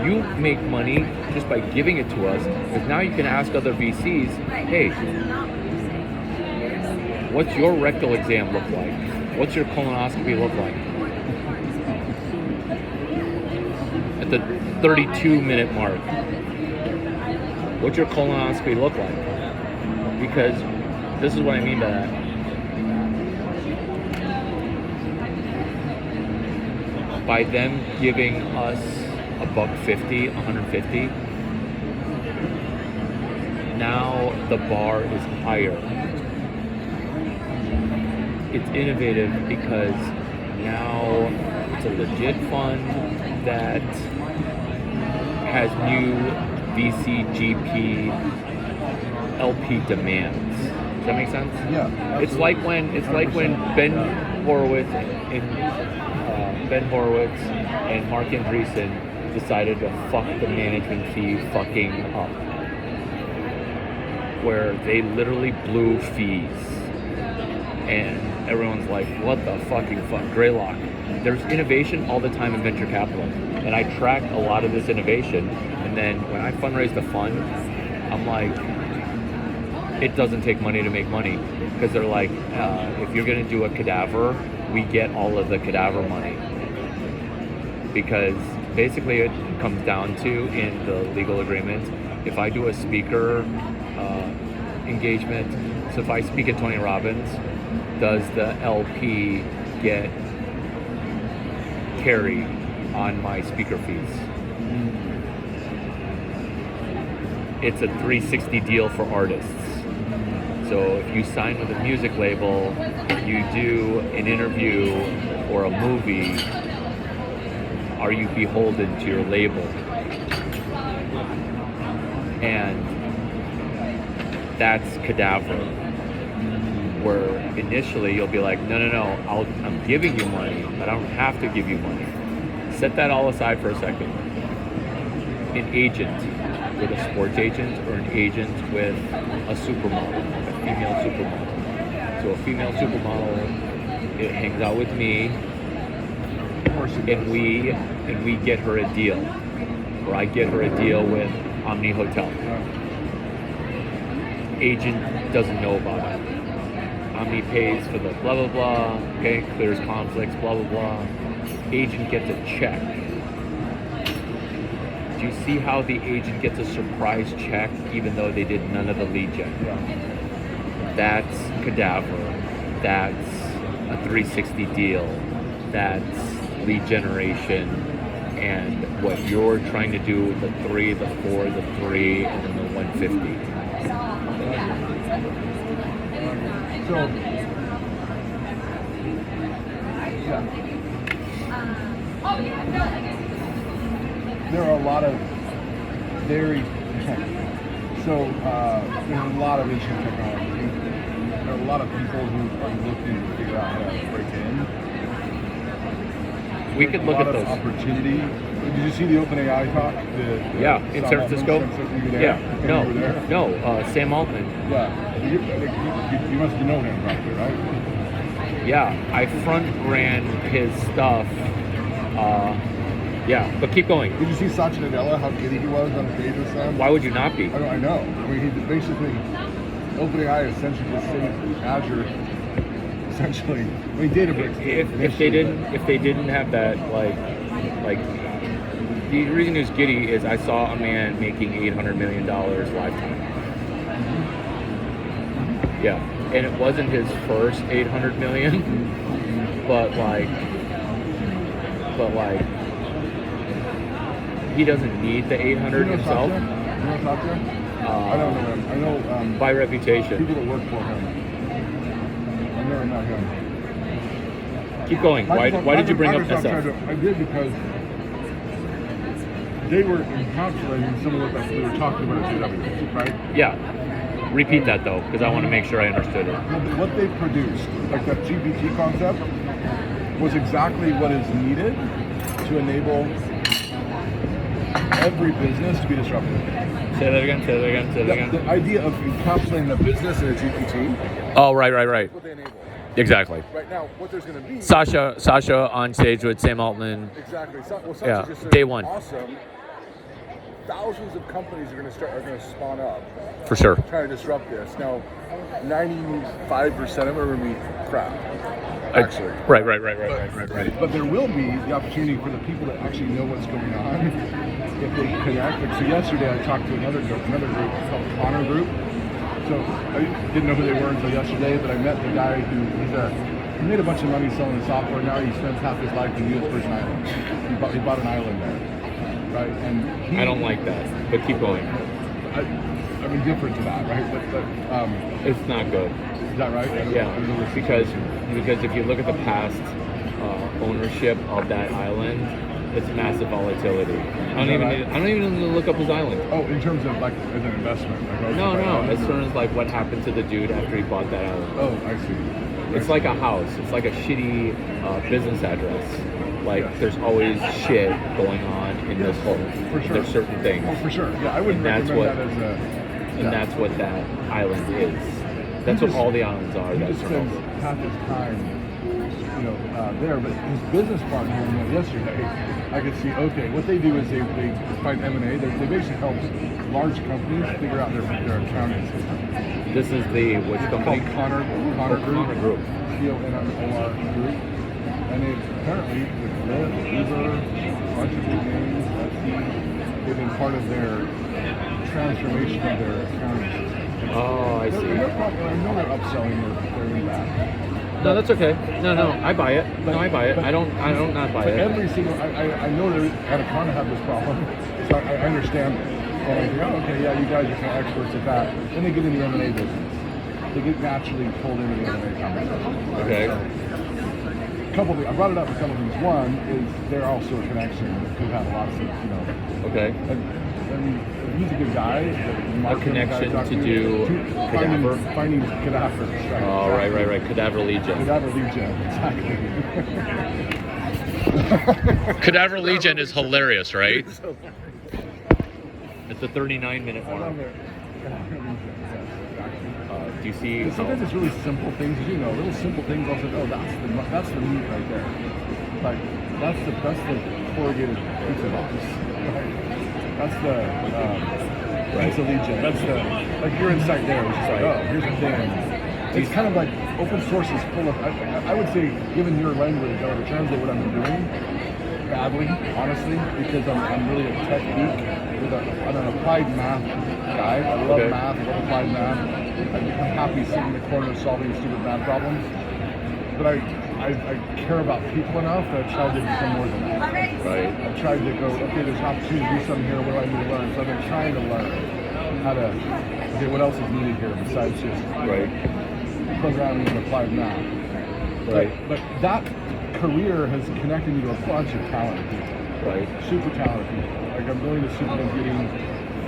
C: you make money just by giving it to us, because now you can ask other VCs, hey, what's your rectal exam look like? What's your colonoscopy look like? At the 32-minute mark, what's your colonoscopy look like? Because this is what I mean by that. By them giving us $150, $150, now the bar is higher. It's innovative because now it's a legit fund that has new VC, GP, LP demands. Does that make sense?
B: Yeah.
C: It's like when Ben Horowitz and Mark Andreessen decided to fuck the management fee fucking up, where they literally blew fees, and everyone's like, "What the fucking fuck, Greylock?" There's innovation all the time in venture capital, and I track a lot of this innovation. And then when I fundraise the fund, I'm like, it doesn't take money to make money, because they're like, if you're gonna do a Cadaver, we get all of the Cadaver money, because basically it comes down to, in the legal agreement, if I do a speaker engagement, so if I speak at Tony Robbins, does the LP get carry on my speaker fees? It's a 360 deal for artists. So if you sign with a music label, you do an interview or a movie, are you beholden to your label? And that's Cadaver, where initially you'll be like, no, I'm giving you money, but I don't have to give you money. Set that all aside for a second. An agent with a sports agent, or an agent with a supermodel, a female supermodel. So a female supermodel, it hangs out with me, and we get her a deal, or I get her a deal with Omni Hotel. Agent doesn't know about it. Omni pays for the blah blah blah, okay, clears conflicts, blah blah blah. Agent gets a check. Do you see how the agent gets a surprise check even though they did none of the lead gen? That's Cadaver. That's a 360 deal. That's lead generation. And what you're trying to do with the 3, the 4, the 3, and then the 150.
B: So, yeah. There are a lot of very, so there's a lot of interesting technology. There are a lot of people who are looking to figure out how to break in.
C: We could look
B: a lot
C: at
B: of
C: those.
B: opportunity. Did you see the OpenAI talk?
C: Yeah, in San Francisco.
B: You were there?
C: Yeah,
B: You were there?
C: no, Sam Altman.
B: Yeah. You must know him probably, right?
C: Yeah, I front ran his stuff. Yeah, but keep going.
B: Did you see Satya Nadella, how giddy he was on stage with Sam?
C: Why would you not be?
B: I know. I mean, he basically, OpenAI essentially just saved Azure. Essentially, I mean, Databricks.
C: If they didn't have that, like the reason he was giddy is I saw a man making $800 million lifetime. Yeah, and it wasn't his first 800 million, but like he doesn't need the 800 himself.
B: Satya? You know Satya? I don't know him. I know
C: By reputation.
B: people that work for him. I've never met him.
C: Keep going. Why did you bring up
B: Microsoft
C: SF?
B: I did because they were encapsulating some of what we were talking about at CW, right?
C: Yeah. Repeat that though, because I want to make sure I understood it.
B: What they produced, like that GPT concept, was exactly what is needed to enable every business to be disruptive.
C: Say that again.
B: The idea of encapsulating the business in a GPT,
C: Oh, right.
B: what they enable.
C: Exactly.
B: Right now, what there's going to be.
C: Sasha on stage with Sam Altman.
B: Exactly. Well, Satya
C: Yeah,
B: just said,
C: day one.
B: Awesome. Thousands of companies are going to spawn up,
C: For sure.
B: trying to disrupt this. Now, 95% of it are going to be crap. Actually.
C: Right.
B: But there will be the opportunity for the people that actually know what's going on if they connect. Like, so yesterday I talked to another group called Connor Group. So I didn't know who they were until yesterday, but I met the guy he made a bunch of money selling software. Now he spends half his life in U.S. Virgin Islands. He bought an island there, right? And
C: I don't like that, but keep going.
B: I'm indifferent to that, right? But
C: It's not good.
B: is that right? I don't know the
C: because
B: situation.
C: if you look at the past ownership of that island, it's massive volatility. I don't even need to look up his island.
B: Oh, in terms of like as an investment. Like,
C: No. As far as like what happened to the dude after he bought that island.
B: Oh, I see.
C: It's like a house. It's like a shitty business address. Like there's always shit going on in this whole.
B: For sure.
C: There's certain things.
B: Oh, for sure. Yeah, I wouldn't
C: And that's
B: recommend
C: what-
B: that as a.
C: And that's what that island is. That's
B: He
C: what all the islands are.
B: He
C: That's
B: just spends half his time, there. But his business partner who we met yesterday, I could see. Okay, what they do is they find M&A. They basically help large companies figure out their accounting system.
C: This is the which
B: It's
C: company?
B: called Connor Group.
C: Connor Group.
B: CONNOR Group. And they apparently with Lyft, Uber, a bunch of big names. They've been part of their transformation of their accounting system.
C: Oh, I see.
B: I know they're upselling their new back.
C: No, that's okay. No, I buy it. No, I buy it. I don't not buy
B: But
C: it.
B: every single, I know they kind of have this problem, so I understand it. And I think, oh, okay, yeah, you guys are kind of experts at that. Then they get in the M&A business. They get naturally pulled into the M&A conversation.
C: Okay.
B: So, I brought it up for a couple things. One is they're also a connection that could have lots of,
C: Okay.
B: and he's a good guy.
C: A connection to do cadaver?
B: Finding cadavers. Right?
C: Oh, right. Cadaver Legion.
B: Cadaver Legion, exactly.
C: Cadaver Legion is hilarious, right? It's a 39-minute
B: I love
C: one.
B: it. Cadaver Legion, yes, exactly.
C: Do you see?
B: Sometimes it's really simple things, little simple things. Also, that's the meat right there. Like that's the corrugated pizza box. Right? That's the pizza legion. That's the your insight there. It's just like, oh, here's the thing. It's kind of like open source is full of. I would say, given your language, I would translate what I'm doing badly, honestly, because I'm really a tech geek. I'm an applied math guy. I love math. I love applied math. I'm happy sitting in the corner solving stupid math problems. But I care about people enough that I tried to become more than that.
C: Right.
B: I tried to go, okay, there's an opportunity to do something here. What do I need to learn? So I've been trying to learn. how to, okay, what else is needed here besides just
A: Right.
B: programming and applied math.
A: Right.
B: But that career has connected me to a bunch of talented people.
A: Right.
B: Super talented people. Like I'm going to supercomputing,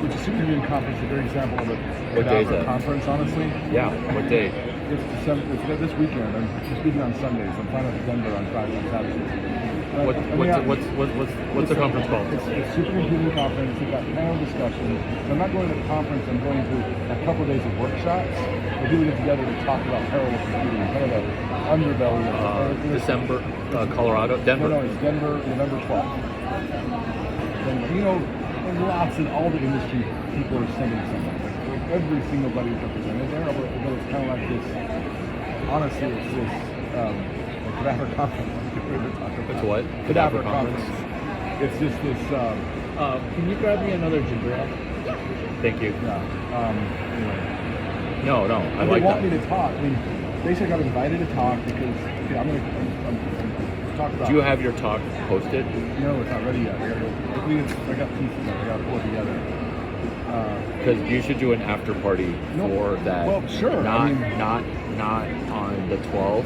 B: which is supercomputing conference, a great example of a
A: What day is
B: cadaver
A: that?
B: conference, honestly.
A: Yeah. What day?
B: It's December. It's this weekend. I'm speaking on Sundays. I'm flying out to Denver on Friday and Saturdays.
A: What's the conference called?
B: It's supercomputing conference. We've got panel discussions. I'm not going to the conference. I'm going to a couple of days of workshops where people get together to talk about parallel computing, kind of the underbelly of
A: December, Colorado, Denver.
B: No, it's Denver, November 12th. Denver. You know, there's lots of all the industry people are sending something. Like every single buddy is represented there, but it's kind of like this. Honestly, it's this cadaver conference.
A: It's what?
B: Cadaver conference. It's just this.
D: Can you grab me another ginger ale?
A: Thank you.
B: Yeah. Anyway.
A: No, I
B: But
A: like
B: they want
A: that.
B: me to talk. I mean, basically, I got invited to talk because okay, I'm talk about.
A: Do you have your talk posted?
B: No, it's not ready yet. I got pieces of it. I got to pull it together.
A: Because you should do an after party
B: No,
A: for that.
B: well, sure,
A: Not
B: I mean-
A: not on the 12th.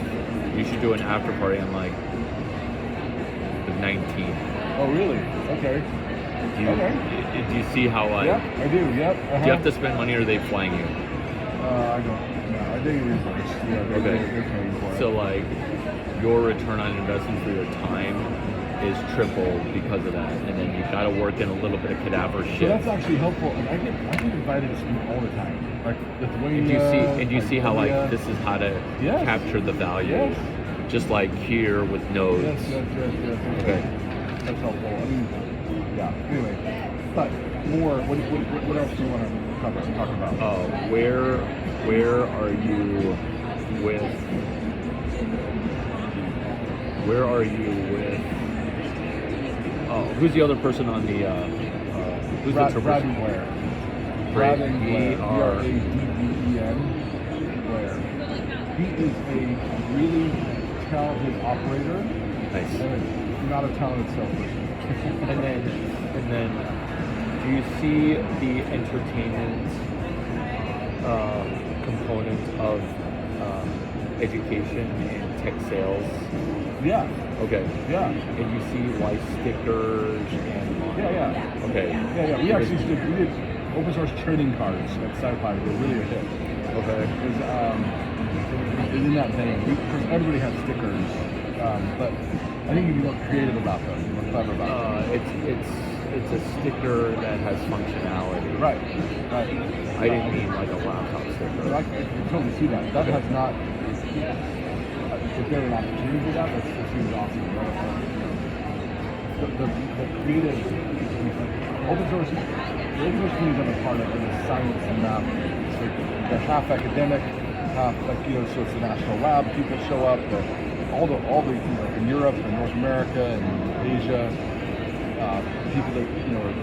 A: You should do an after party on like the 19th.
B: Oh, really? Okay.
A: Do you,
B: Okay.
A: do you see how like?
B: Yep, I do. Yep.
A: Do you have to spend money or are they flying you?
B: I don't. No, I think reimbursed. Yeah.
A: Okay.
B: They're paying for it.
A: So like your return on investment for your time is triple because of that, and then you've got to work in a little bit of cadaver
B: So
A: shit.
B: that's actually helpful. And I get invited to speak all the time. Like Lithuania.
A: And do you see how like
B: Korea.
A: this is how to
B: Yes.
A: capture the value,
B: Yes.
A: just like here with nodes.
B: Yes.
A: Okay.
B: That's helpful. I mean, yeah. Anyway, but more. What else do you want to talk about?
A: Where are you with? Where are you with? Oh, who's the other person on the? Who's the other
B: Braden
A: person?
B: Blair.
A: Braden
B: Blair. B-R-A-D-D-E-N. Blair. He is a really talented operator
A: Nice.
B: and not a talented salesperson.
A: And then, do you see the entertainment component of education and tech sales?
B: Yeah.
A: Okay.
B: Yeah.
A: And you see why stickers and
B: Yeah.
A: okay.
B: Yeah. We actually did open source trading cards at SciPi. They were really a hit.
A: Okay.
B: It's in that vein. Because everybody has stickers, but I think you can be more creative about them, more clever about them.
A: It's a sticker that has functionality.
B: Right.
A: I didn't mean like a laptop sticker.
B: I can totally see that. That has not. If there were an opportunity for that, that seems awesome. The creative open source communities I'm a part of is science and math. Like they're half academic, half so it's the national lab. People show up. All the in Europe and North America and Asia, people that are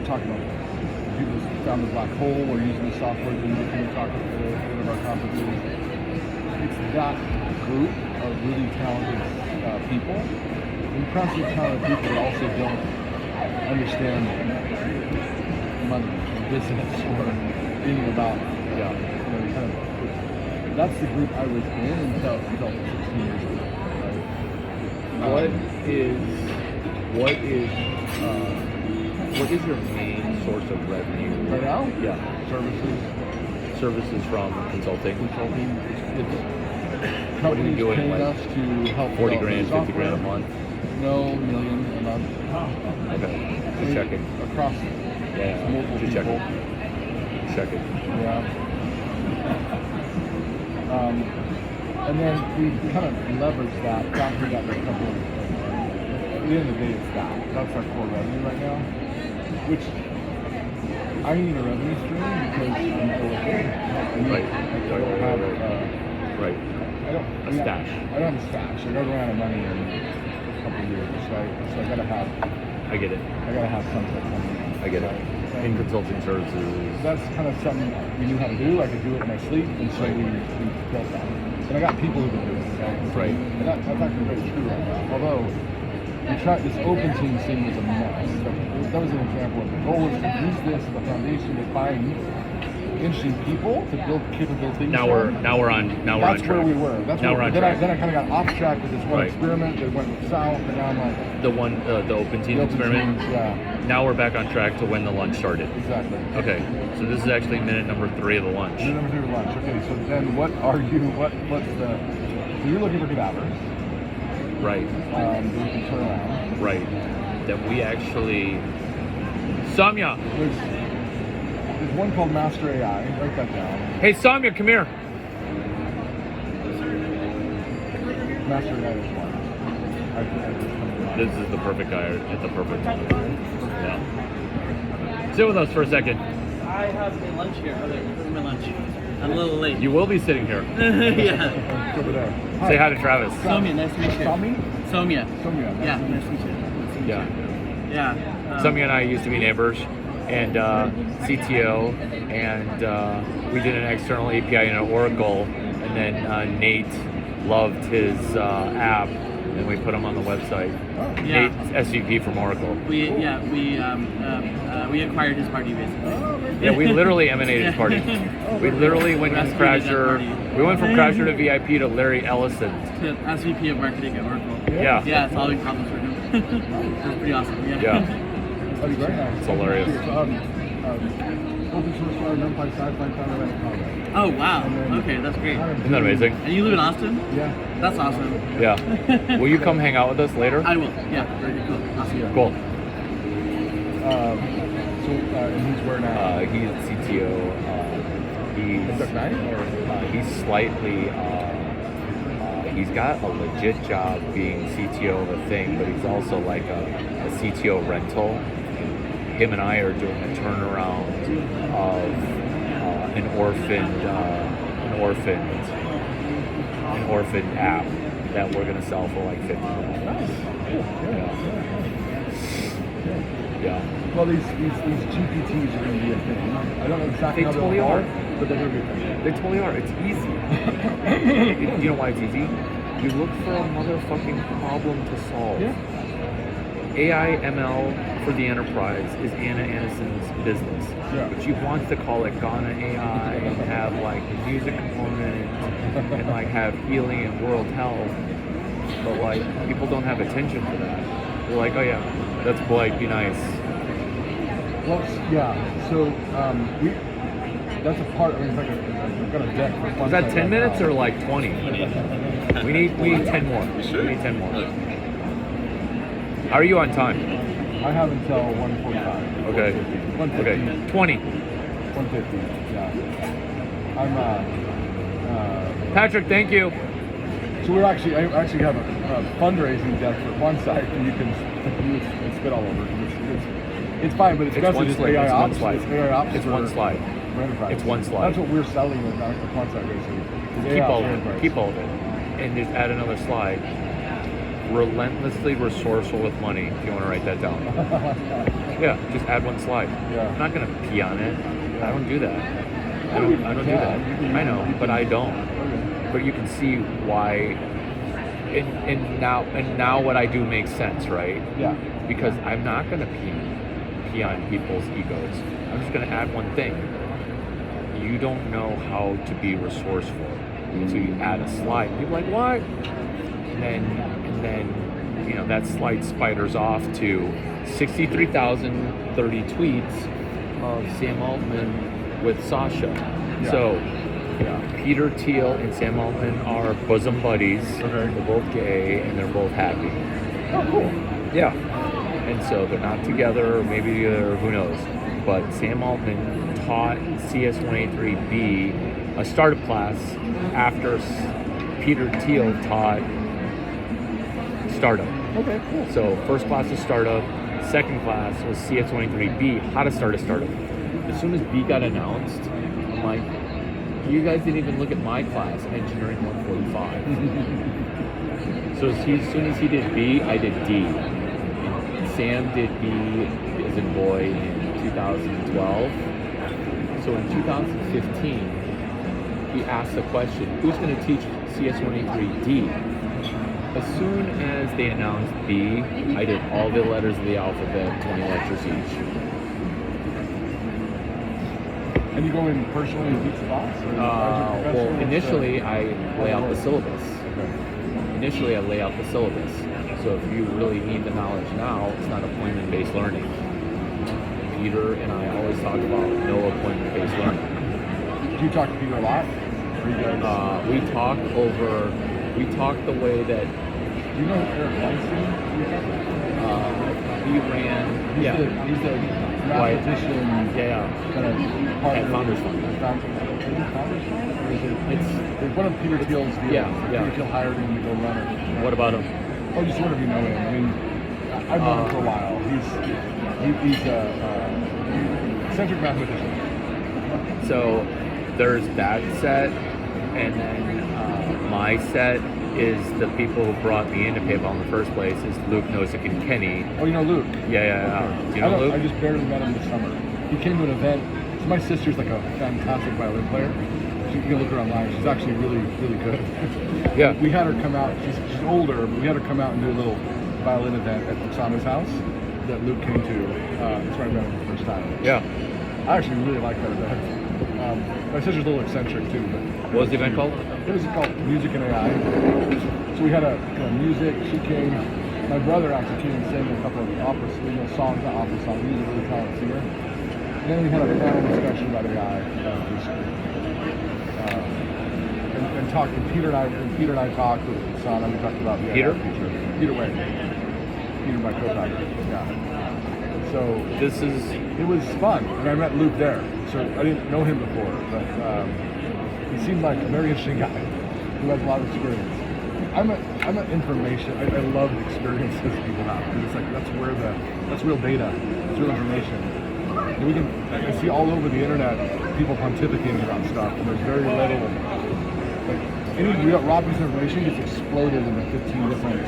B: talking about people who found the black hole or using the software that we can talk at one of our conferences. It's that group of really talented people, impressive talented people that also don't understand money or business or anything about that's the group I was in until 16 years ago. Right?
A: What is your main source of revenue
B: Right now?
A: Yeah. Services from consulting.
B: Consulting. It's
A: What are you
B: companies
A: doing,
B: paying
A: like,
B: us to help
A: 40
B: develop
A: grand, 50 grand a
B: software.
A: month.
B: No, million a month.
A: Okay. Just checking.
B: Across
A: Yeah.
B: multiple
A: Just
B: people.
A: checking. Checking.
B: Yeah. And then we kind of leverage that, factor that in a couple of, at the end of the day, it's that. That's our core revenue right now, which I need a revenue stream because I'm illiquid.
A: Right.
B: I don't have,
A: Right. A stash.
B: I don't have a stash. I don't run out of money in a couple of years, right? So I gotta
A: I get it.
B: something coming in.
A: I get it.
B: Right?
A: In consulting services.
B: That's kind of something we knew how to do. I could do it in my sleep, and so we built that. And I got people who can do it. Okay?
A: Right.
B: And that's actually very true right now. Although this open team thing was a mess. That was an example of the goal was to use this as a foundation to find interesting people to build capable things.
A: Now we're
B: from.
A: on
B: That's
A: track.
B: where we were. That's
A: Now
B: where,
A: we're on
B: then
A: track.
B: I kind of got off track with this one
A: Right.
B: experiment that went south, and now I'm like,
A: The open team
B: the open
A: experiment.
B: teams, yeah,
A: Now we're back on track to when the lunch started.
B: exactly.
A: Okay, so this is actually minute number 3 of the lunch.
B: And then we're doing lunch. Okay, so then what's the, so you're looking for cadavers
A: Right,
B: that you can turn around.
A: right. That we actually. Samya!
B: There's one called Master AI. Write that down.
A: Hey, Samya, come here.
B: Master AI is one. I just come to mind.
A: This is the perfect guy at the perfect time. Yeah. Sit with us for a second.
E: I have my lunch here. Where's my lunch? I'm a little late.
A: You will be sitting here.
E: Yeah.
B: It's over there.
A: Say hi to Travis.
E: Somia, nice to meet you.
B: Tommy?
E: Somia.
B: Somia.
E: Yeah, nice to meet you. Nice to meet
A: Yeah.
E: you. Yeah.
A: Samya and I used to be neighbors, and CTO, and we did an external API in Oracle, and then Nate loved his app, and we put him on the website.
E: Yeah.
A: Nate's SVP from Oracle.
E: We acquired his party basically.
A: Yeah, we literally emanated his party. We literally went from
E: Rescued his
A: Crasher.
E: party.
A: We went from Crasher to VIP to Larry Ellison.
E: To SVP of marketing at Oracle.
A: Yeah.
E: Yeah, it's all we accomplished for him. That's pretty awesome. Yeah.
A: Yeah.
B: That'd be very nice.
A: It's hilarious.
B: Open source file, NumPy, SciFi, Foundry,
E: Oh wow. Okay, that's great.
A: Isn't that amazing?
E: And you live in Austin?
B: Yeah.
E: That's awesome.
A: Yeah. Will you come hang out with us later?
E: I will. Yeah. Very cool. Awesome.
B: Yeah.
A: Cool.
B: And he's where now?
A: He's CTO.
B: Duck Nine?
A: He's slightly. He's got a legit job being CTO of a thing, but he's also like a CTO rental. Him and I are doing a turnaround of an orphaned app that we're gonna sell for like $50. Yeah.
B: Well, these GPTs are going to be a thing. I don't know exactly
A: They
B: how
A: totally
B: they'll
A: are.
B: work, but they're going to be a thing.
A: They totally are. It's easy. You know why it's easy? You look for a motherfucking problem to solve.
B: Yeah.
A: AI ML for the enterprise is Anna Anderson's business.
B: Yeah.
A: But she wants to call it Ghana AI and have like the music component and like have healing and world health. But like people don't have attention for that. They're like, oh yeah, that's polite, be nice.
B: Well, yeah. So that's a part. I mean, it's like we've got a deck for fun.
A: Is that 10 minutes or like 20? We need 10 more. We need 10 more. How are you on time?
B: I have until 1:45.
A: Okay.
B: 1:50.
A: Okay. 20.
B: 1:50. Yeah. I'm.
A: Patrick, thank you.
B: So I actually have a fundraising deck for one site, and you can spit all over. It's fine, but it's best
A: one
B: just
A: slide.
B: AI
A: It's one
B: ops.
A: slide.
B: It's AI ops.
A: It's one slide.
B: For enterprise.
A: It's one slide.
B: That's what we're selling with our Quantsite basically. Is
A: Keep
B: AI
A: all
B: for
A: of it.
B: enterprise.
A: Keep all of it. And just add another slide. Relentlessly resourceful with money, if you want to write that down. Yeah, just add one slide.
B: Yeah.
A: I'm not going to pee on it. I don't do that. I don't do that. I know, but I don't. But you can see why. And now what I do makes sense, right?
B: Yeah.
A: Because I'm not going to pee on people's egos. I'm just going to add one thing. You don't know how to be resourceful. So you add a slide. People are like, what? And then you know, that slide spiders off to 63,030 tweets of Sam Altman with Sasha.
B: Yeah.
A: So Peter Thiel and Sam Altman are bosom buddies.
B: Okay.
A: They're both gay and they're both happy.
B: Oh, cool.
A: Yeah. And so they're not together, or maybe together, who knows. But Sam Altman taught CS183B, a startup class, after Peter Thiel taught startup.
B: Okay, cool.
A: So first class was startup, second class was CS183B, how to start a startup. As soon as B got announced, I'm like, you guys didn't even look at my class, Engineering 145. So as soon as he did B, I did D. And Sam did B as in boy in 2012. So in 2015, he asked the question, who's going to teach CS183D?
C: As soon as they announced B, I did all the letters of the alphabet, 20 lectures each.
B: And you go in personally and teach the class? Or as your professor?
C: Well,
B: What's
C: initially I lay out the syllabus.
B: Okay.
C: Initially I lay out the syllabus. So if you really need the knowledge now, it's not appointment-based learning. Peter and I always talk about no appointment-based learning.
B: Do you talk to Peter a lot? Or you guys,
C: We talk the way that
B: do you know Eric Weinstein?
C: he ran.
B: He's the mathematician
C: Yeah.
B: kind of partner.
C: At Founders Fund.
B: Is it Founders Fund? Or is it, it's one of Peter Thiel's deals.
C: Yeah.
B: Peter Thiel hired him to go run it.
C: What about him?
B: Oh, just wonder if you know him. I mean, I've known him for a while. He's a eccentric mathematician.
C: So there's that set, and then my set is the people who brought me into PayPal in the first place is Luke Nosek and Kenny.
B: Oh, you know Luke?
C: Yeah. Do you know Luke?
B: I just barely met him this summer. He came to an event. So my sister's like a fantastic violin player. You can look her online. She's actually really, really good.
C: Yeah.
B: We had her come out. She's older, but we had her come out and do a little violin event at Oksana's house that Luke came to. That's where I met him the first time.
C: Yeah.
B: I actually really like that event. My sister's a little eccentric too, but
C: What was the event called?
B: it was called Music and AI. So we had a music. She came. My brother actually came and sang a couple of opera, songs, not opera songs. He's a really talented singer. And then we had a panel discussion about AI. And talked. And Peter and I talked with Sana. We talked about the
C: Peter?
B: AI feature. Peter Wayne. Peter, my co-founder. Yeah. So it was fun, and I met Luke there. So I didn't know him before, but he seemed like a very interesting guy who has a lot of experience. I'm an information. I love the experiences people have because it's like that's real data, it's real information. And I see all over the internet people pontificating about stuff, and there's very little. Like any raw piece of information gets exploded into 15 different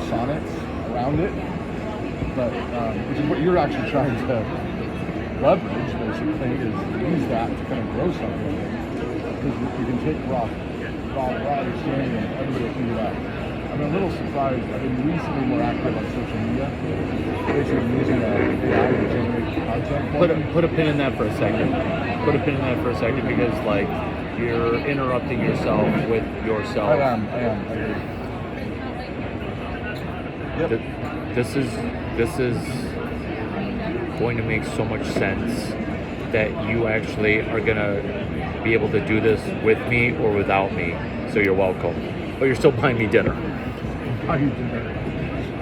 B: sonnets around it. But which is what you're actually trying to leverage, basically, is use that to kind of grow something. Because you can take raw understanding and everybody will figure it out. I'm a little surprised. I've been recently more active on social media, basically using AI to generate content.
C: Put a pin in that for a second. Put a pin in that for a second because like you're interrupting yourself with yourself.
B: I am. I agree. Yep.
C: This is going to make so much sense that you actually are going to be able to do this with me or without me. So you're welcome. But you're still buying me dinner.
B: How you dinner?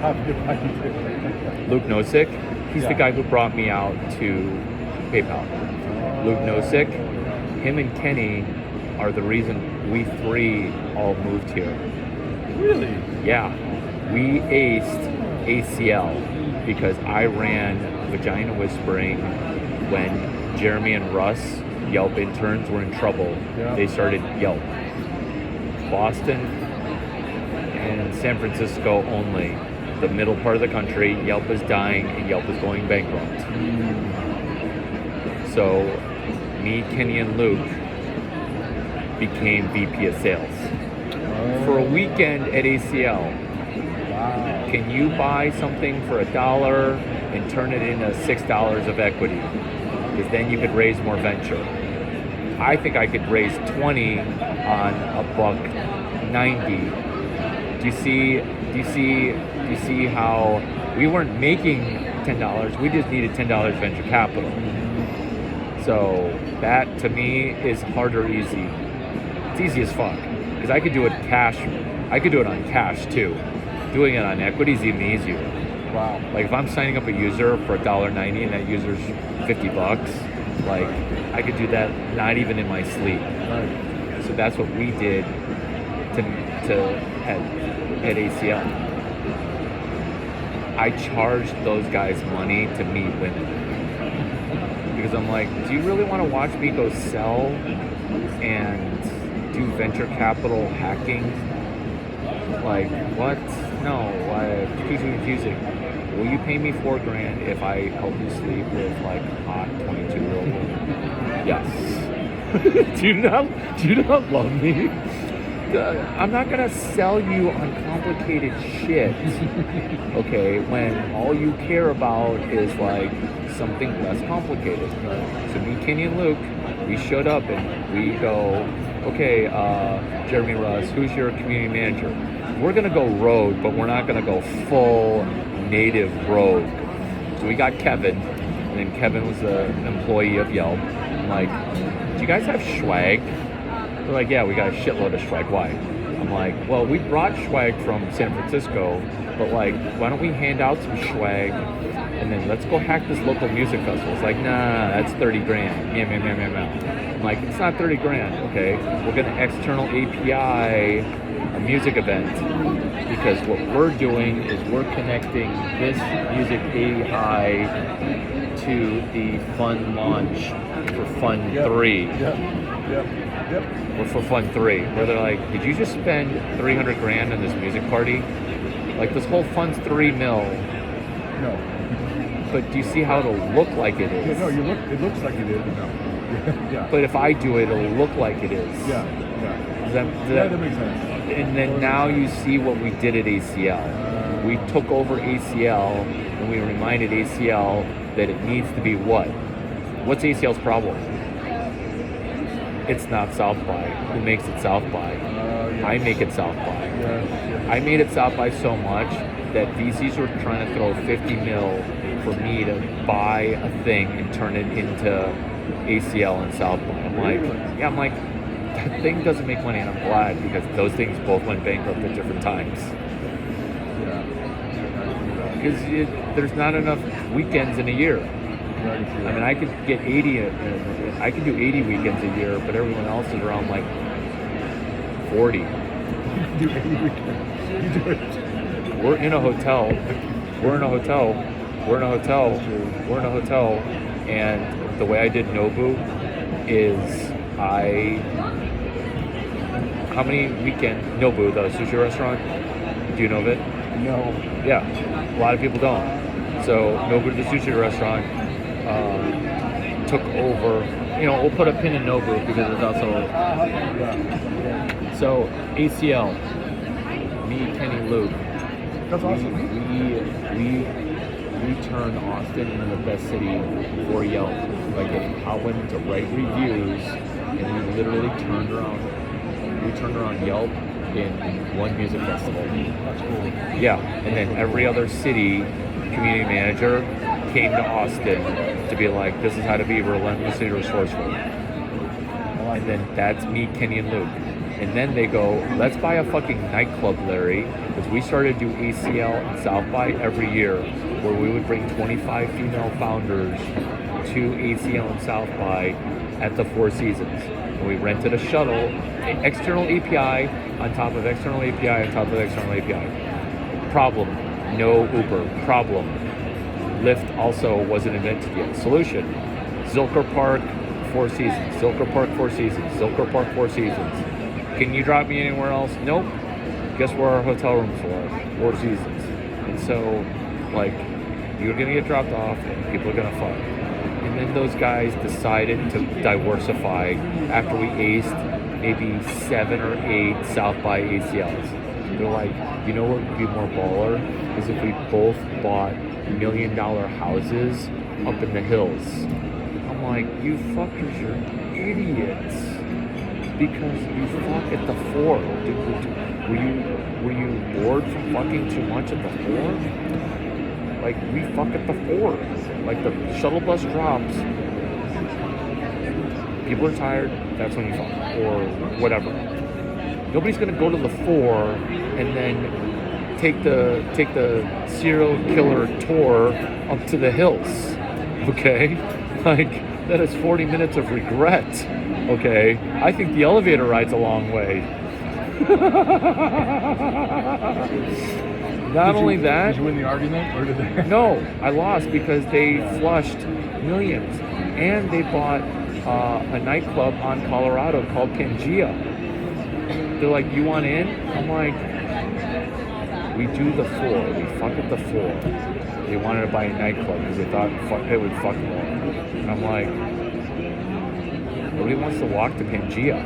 B: Happy to buy you dinner.
C: Luke Nosek, he's the
B: Yeah.
C: guy who brought me out to PayPal. Luke Nosek, him and Kenny are the reason we three all moved here.
B: Really?
C: Yeah, we aced ACL because I ran Vagina Whispering when Jeremy and Russ, Yelp interns, were in trouble.
B: Yeah.
C: They started Yelp. Boston and San Francisco only. The middle part of the country, Yelp is dying and Yelp is going bankrupt. So me, Kenny, and Luke became VP of sales. For a weekend at ACL,
B: Wow.
C: can you buy something for $1 and turn it into $6 of equity? Because then you could raise more venture. I think I could raise 20 on $1.90. Do you see how we weren't making $10? We just needed $10 venture capital. So that to me is hard or easy. It's easy as fuck because I could do it cash. I could do it on cash too. Doing it on equity is even easier.
B: Wow.
C: Like if I'm signing up a user for $1.90 and that user's $50, like I could do that not even in my sleep.
B: Right.
C: So that's what we did at ACL. I charged those guys money to meet women because I'm like, do you really want to watch me go sell and do venture capital hacking? Like what? No, it's confusing. Will you pay me $4,000 if I help you sleep with like hot 22-year-old women? Yes. do you not love me?
A: I'm not gonna sell you on complicated shit. Okay, when all you care about is like something less complicated. So me, Kenny, and Luke, we showed up and we go, okay, Jeremy Russ, who's your community manager? We're gonna go rogue, but we're not gonna go full native rogue. So we got Kevin, and then Kevin was an employee of Yelp. I'm like, do you guys have swag? They're like, yeah, we got a shitload of swag. Why? I'm like, well, we brought swag from San Francisco, but like, why don't we hand out some swag and then let's go hack this local music festival? It's like, nah, that's 30 grand. Yeah. I'm like, it's not 30 grand, okay? We're gonna external API a music event because what we're doing is we're connecting this music API to the fun launch for Fun 3.
B: Yep.
A: Or for Fun 3, where they're like, did you just spend 300 grand on this music party? Like, this whole Fun's 3 mil,
B: No.
A: but do you see how it'll look like it is?
B: Yeah, no, it looks like it is, but no. Yeah.
A: But if I do it, it'll look like it is.
B: Yeah.
A: Does that
B: makes sense.
A: And then now you see what we did at ACL. We took over ACL, and we reminded ACL that it needs to be what? What's ACL's problem? It's not South by. Who makes it South by?
B: Yes.
A: I make it South by.
B: Yes.
A: I made it South by so much that VCs were trying to throw 50 mil for me to buy a thing and turn it into ACL and South by. I'm like, that thing doesn't make money, and I'm glad because those things both went bankrupt at different times. Because there's not enough weekends in a year. I mean, I could get 80. I could do 80 weekends a year, but everyone else is around like 40.
B: Do 80 weekends. You do it.
A: We're in a hotel. And the way I did Nobu is how many weekend Nobu, the sushi restaurant? Do you know of it?
B: No.
A: Yeah, a lot of people don't. So Nobu, the sushi restaurant, took over. You know, we'll put a pin in Nobu because it's also. So ACL, me, Kenny, Luke.
B: That's awesome.
A: We turned Austin into the best city for Yelp by getting Hotwin to write reviews, and we literally turned around Yelp in one music festival.
B: That's cool.
A: Yeah, and then every other city community manager came to Austin to be like, this is how to be relentlessly resourceful. And then that's me, Kenny, and Luke. And then they go, let's buy a fucking nightclub, Larry, because we started to do ACL and South by every year, where we would bring 25 female founders to ACL and South by at the Four Seasons. And we rented a shuttle, external API on top of external API on top of external API. Problem, no Uber. Problem, Lyft also wasn't invented yet. Solution, Zilker Park, Four Seasons. Zilker Park, Four Seasons. Zilker Park, Four Seasons. Can you drop me anywhere else? Nope. Guess where our hotel rooms were? Four Seasons. And so, like, you're gonna get dropped off and people are gonna fuck. And then those guys decided to diversify after we aced maybe 7 or 8 South by ACLs. They're like, you know what would be more baller? Is if we both bought $1 million houses up in the hills. I'm like, you fuckers, you're idiots. Because you fuck at the Four. Were you bored from fucking too much at the Four? Like, we fuck at the Four. Like, the shuttle bus drops. People are tired. That's when you fuck, or whatever. Nobody's gonna go to the Four and then take the serial killer tour up to the hills. Okay, like that is 40 minutes of regret. Okay, I think the elevator ride's a long way. Not only that.
B: Did you win the argument, or did they?
A: No, I lost because they flushed millions, and they bought a nightclub on Colorado called Pangea. They're like, you want in? I'm like, we do the Four. We fuck at the Four. They wanted to buy a nightclub because they thought it would fuck more. And I'm like, nobody wants to walk to Pangea.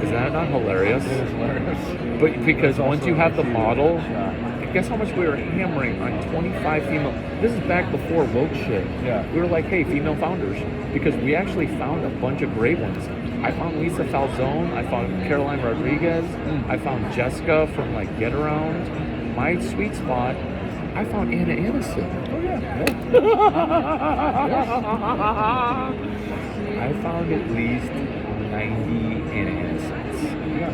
A: Is that not hilarious?
B: It is hilarious.
A: But because
B: It's also
A: once you have the
B: exceeded.
A: model,
B: Yeah.
A: guess how much we were hammering on 25 female. This is back before woke shit.
B: Yeah.
A: We were like, hey, female founders, because we actually found a bunch of great ones. I found Lisa Falzone. I found Caroline Rodriguez. I found Jessica from like Get Around. My sweet spot, I found Anna Anderson.
B: Oh yeah.
A: I found at least 90 Anna Andersons.
B: Yeah.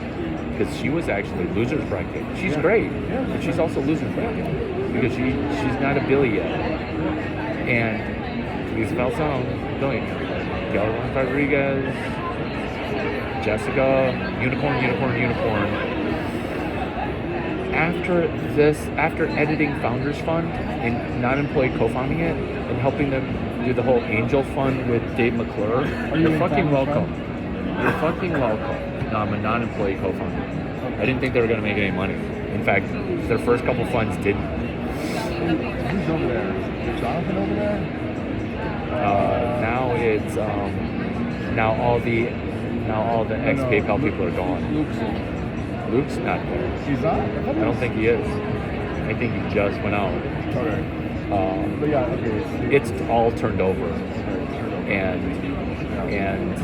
A: Because she was actually loser's bracket. She's great,
B: Yeah.
A: but she's also loser's bracket because she's not a Billy yet. And Lisa Falzone, billionaire. Caroline Rodriguez, Jessica, unicorn. After editing Founders Fund and non-employee co-founding it and helping them do the whole angel fund with Dave McClure,
B: Are you
A: you're
B: in
A: fucking
B: Founders
A: welcome. You're fucking welcome. No, I'm a non-employee co-founder. I didn't think they were going to make any money. In fact, their first couple funds didn't.
B: Who's over there? Is Jonathan over there?
A: Now it's now all the ex PayPal people are gone.
B: Luke's
A: Luke's not there.
B: He's not?
A: I don't think he is. I think he just went out.
B: Okay. But yeah, okay.
A: It's all turned over,
B: And
A: and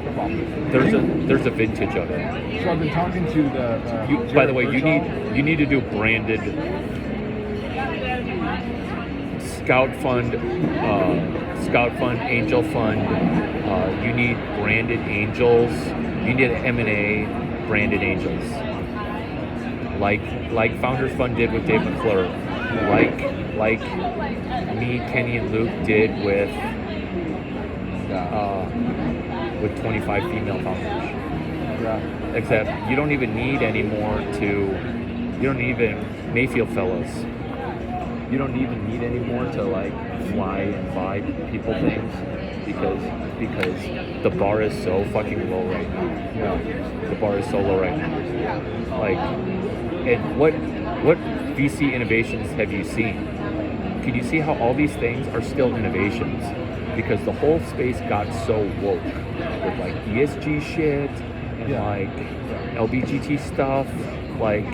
B: no problem.
A: there's a vintage of it.
B: So I've been talking to the.
A: By the way,
B: Jared
A: you need to do branded Scout Fund, Angel Fund. You need branded angels. You need an M&A branded angels, like Founders Fund did with Dave McClure, like me, Kenny, and Luke did with 25 female founders.
B: Yeah.
A: Except you don't even need anymore you don't even, Mayfield fellows, you don't even need anymore to like fly and buy people things because the bar is so fucking low right now.
B: Yeah.
A: The bar is so low right now. Like, and what VC innovations have you seen? Can you see how all these things are still innovations? Because the whole space got so woke with like ESG shit and like LBGT stuff, like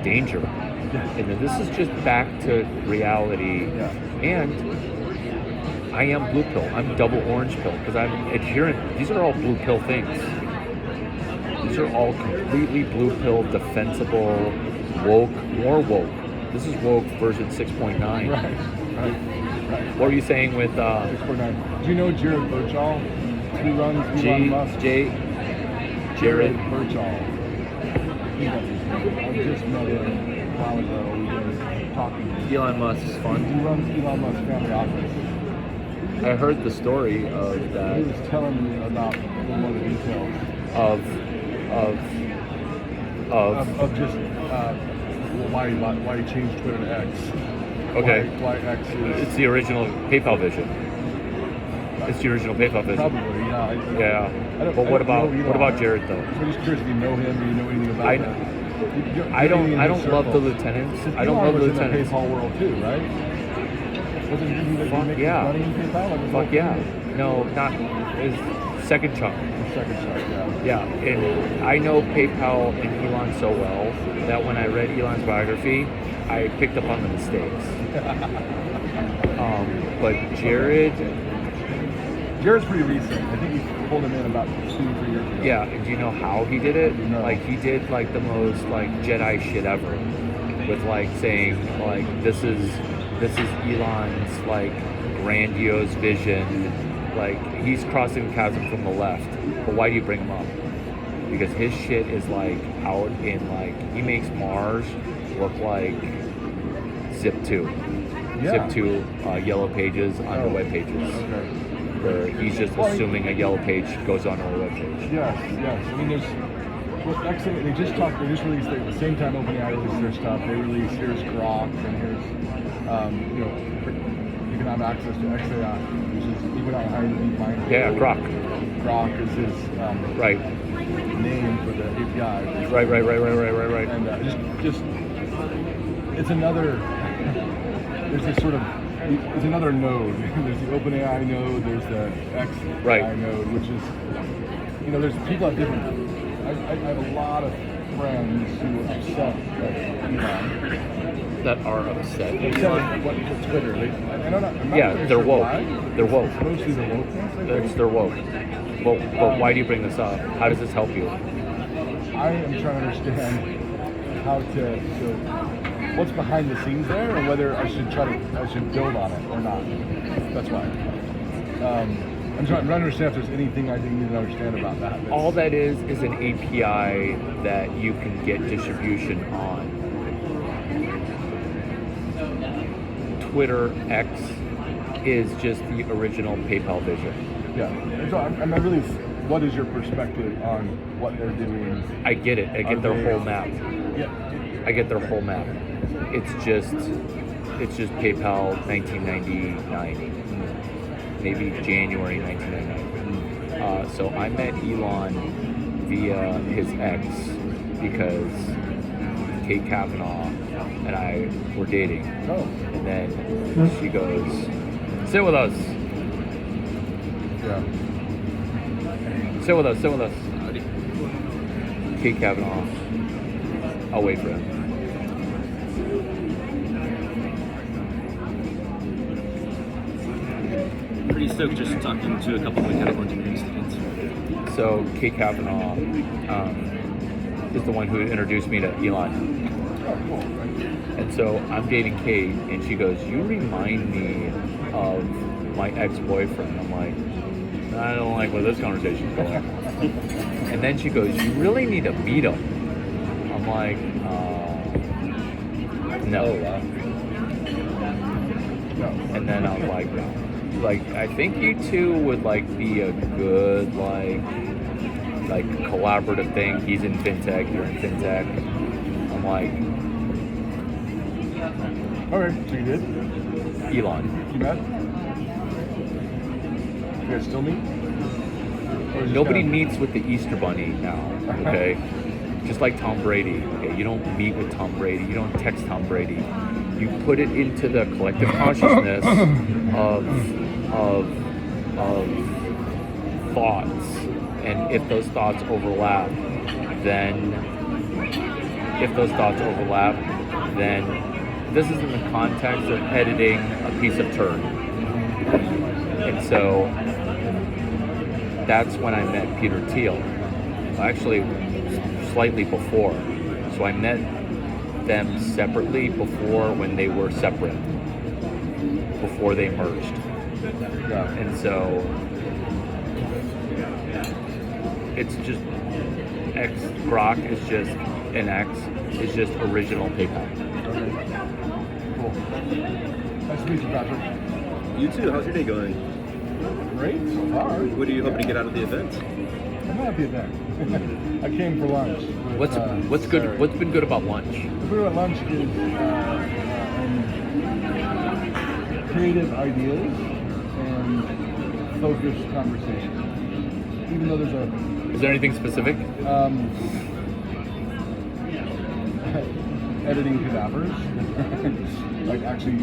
A: danger. And then this is just back to reality.
B: Yeah.
A: And I am blue pill. I'm double orange pill because I'm adherent. These are all blue pill things. These are all completely blue pill, defensible, woke, more woke. This is woke version 6.9.
B: Right.
A: What were you saying with
B: 649. Do you know Jared Birchall? Who runs Elon Musk?
A: Jared?
B: Birchall. I just met him a while ago. We've been talking.
A: Elon Musk's fund.
B: He runs Elon Musk's family office.
A: I heard the story of
B: He
A: that
B: was telling me about one of the details
A: of
B: of just why he changed Twitter to X.
A: okay.
B: Why X is
A: It's the original PayPal vision. It's the original PayPal vision.
B: probably yeah.
A: Yeah.
B: I don't-
A: But
B: I
A: what
B: don't
A: about
B: know Elon.
A: what about Jared though?
B: So I'm just curious if you know him, do you know anything about that?
A: I don't love the lieutenants. I don't love the
B: was
A: lieutenants.
B: in the PayPal world too, right? Wasn't he
A: Fuck
B: making
A: yeah.
B: money in PayPal? Like,
A: Fuck yeah. No, not his second chunk.
B: The second shot, yeah.
A: Yeah, and I know PayPal and Elon so well that when I read Elon's biography, I picked up on the mistakes. But Jared,
B: Jared's pretty recent. I think we pulled him in about 2-3 years ago.
A: yeah, and do you know how he did it?
B: No.
A: Like he did like the most like Jedi shit ever, with like saying like this is Elon's like grandiose vision. Like he's crossing the chasm from the left, but why do you bring him up? Because his shit is like out in like he makes Mars look like Zip2.
B: Yeah.
A: Zip2 yellow pages on the web pages,
B: Okay.
A: where he's just
B: Well,
A: assuming a yellow page goes on a web page.
B: Yes. I mean, there's. Well, actually, they just released at the same time OpenAI released their stuff. They released here's Grok and here's, you can have access to XAI, which is even on higher DeepMind.
A: Yeah, Grok.
B: Grok is his
A: Right.
B: name for the API.
A: Right.
B: And just it's another. There's this sort of. It's another node. There's the OpenAI node. There's the XAI
A: Right.
B: node, which is you know, there's people have different. I have a lot of friends who are upset at Elon.
C: That are upset.
B: Upset with Twitter. I'm not
C: Yeah,
B: really
C: they're
B: sure
C: woke.
B: why.
C: They're woke.
B: It's mostly the wokeness. I think.
C: They're woke. But why do you bring this up? How does this help you?
B: I am trying to understand how to what's behind the scenes there, and whether I should build on it or not. That's why. I'm trying to understand if there's anything I need to understand about that.
C: All that is an API that you can get distribution on. Twitter X is just the original PayPal vision.
B: Yeah. And so I'm really. What is your perspective on what they're doing?
C: I get it. I get their whole map.
B: Yeah.
C: I get their whole map. It's just PayPal 1999, maybe January 1999. So I met Elon via his ex because Kate Kavanaugh and I were dating,
B: Oh.
C: and then she goes, "Sit with us.
B: Yeah.
C: Sit with us. Sit with us." Kate Kavanaugh. I'll wait for him.
E: Pretty stoked just talking to a couple of mechanical engineering students.
C: So Kate Kavanaugh is the one who introduced me to Elon.
B: Oh, cool.
C: And so I'm dating Kate, and she goes, "You remind me of my ex-boyfriend." I'm like, "I don't like where this conversation's going." And then she goes, "You really need to meet him." I'm like, no.
B: No.
C: And then I'm like, I think you two would be a good like collaborative thing. He's in fintech, you're in fintech. I'm like,
B: Okay, so you did?
C: Elon.
B: You met? You guys still meet? Or is it
C: Nobody
B: kinda-
C: meets with the Easter Bunny now, okay? Just like Tom Brady, okay? You don't meet with Tom Brady. You don't text Tom Brady. You put it into the collective consciousness of thoughts, and if those thoughts overlap, then this is in the context of editing a piece of turd. And so that's when I met Peter Thiel. Actually, slightly before. So I met them separately before, when they were separate, before they merged.
B: Yeah.
C: And so it's just Grok is just an X is just original PayPal.
B: Okay. Cool. Nice to meet you, Patrick.
F: You too. How's your day going?
B: Great so far.
F: What are you hoping to get out of the event?
B: I'm not at the event. I came for lunch. With,
C: What's good?
B: Sarah.
C: What's been good about lunch?
B: The food at lunch is creative ideas and focused conversation. Even though there's a
C: Is there anything specific?
B: editing cadavers, like actually,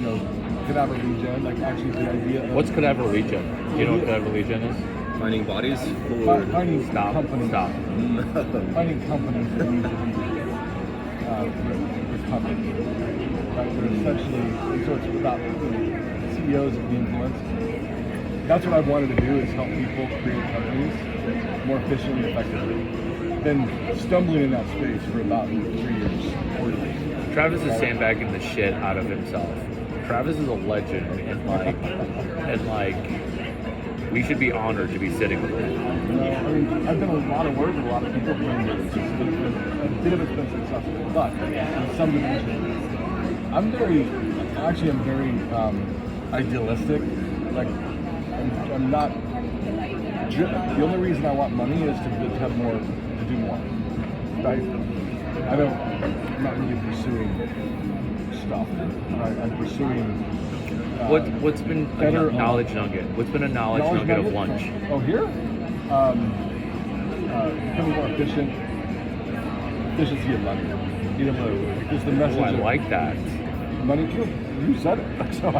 B: cadaver regen, like actually the idea of
C: What's Cadaver Legion? Do you know what Cadaver Legion is?
F: Finding bodies for
B: finding
C: Stop.
B: companies,
C: Stop.
B: finding companies that need to be recovered. Right? They're essentially, so it's about CEOs of the influence. That's what I wanted to do, is help people create companies more efficiently and effectively. Been stumbling in that space for about 3 years, 4 years.
C: Travis is sandbagging the shit out of himself. Travis is a legend, and we should be honored to be sitting with him.
B: I've done a lot of work with a lot of people doing this. A bit of it's been successful, but in some dimensions, I'm very idealistic. Like, I'm not driven. The only reason I want money is to have more, to do more. Right? I'm not really pursuing stuff. I'm pursuing.
C: What's been a
B: better
C: knowledge nugget? What's been a knowledge nugget of lunch?
B: Oh, here? Becoming more efficient. Efficiency of money. It's the message.
C: Oh, I
B: of
C: like that.
B: money. You said it. So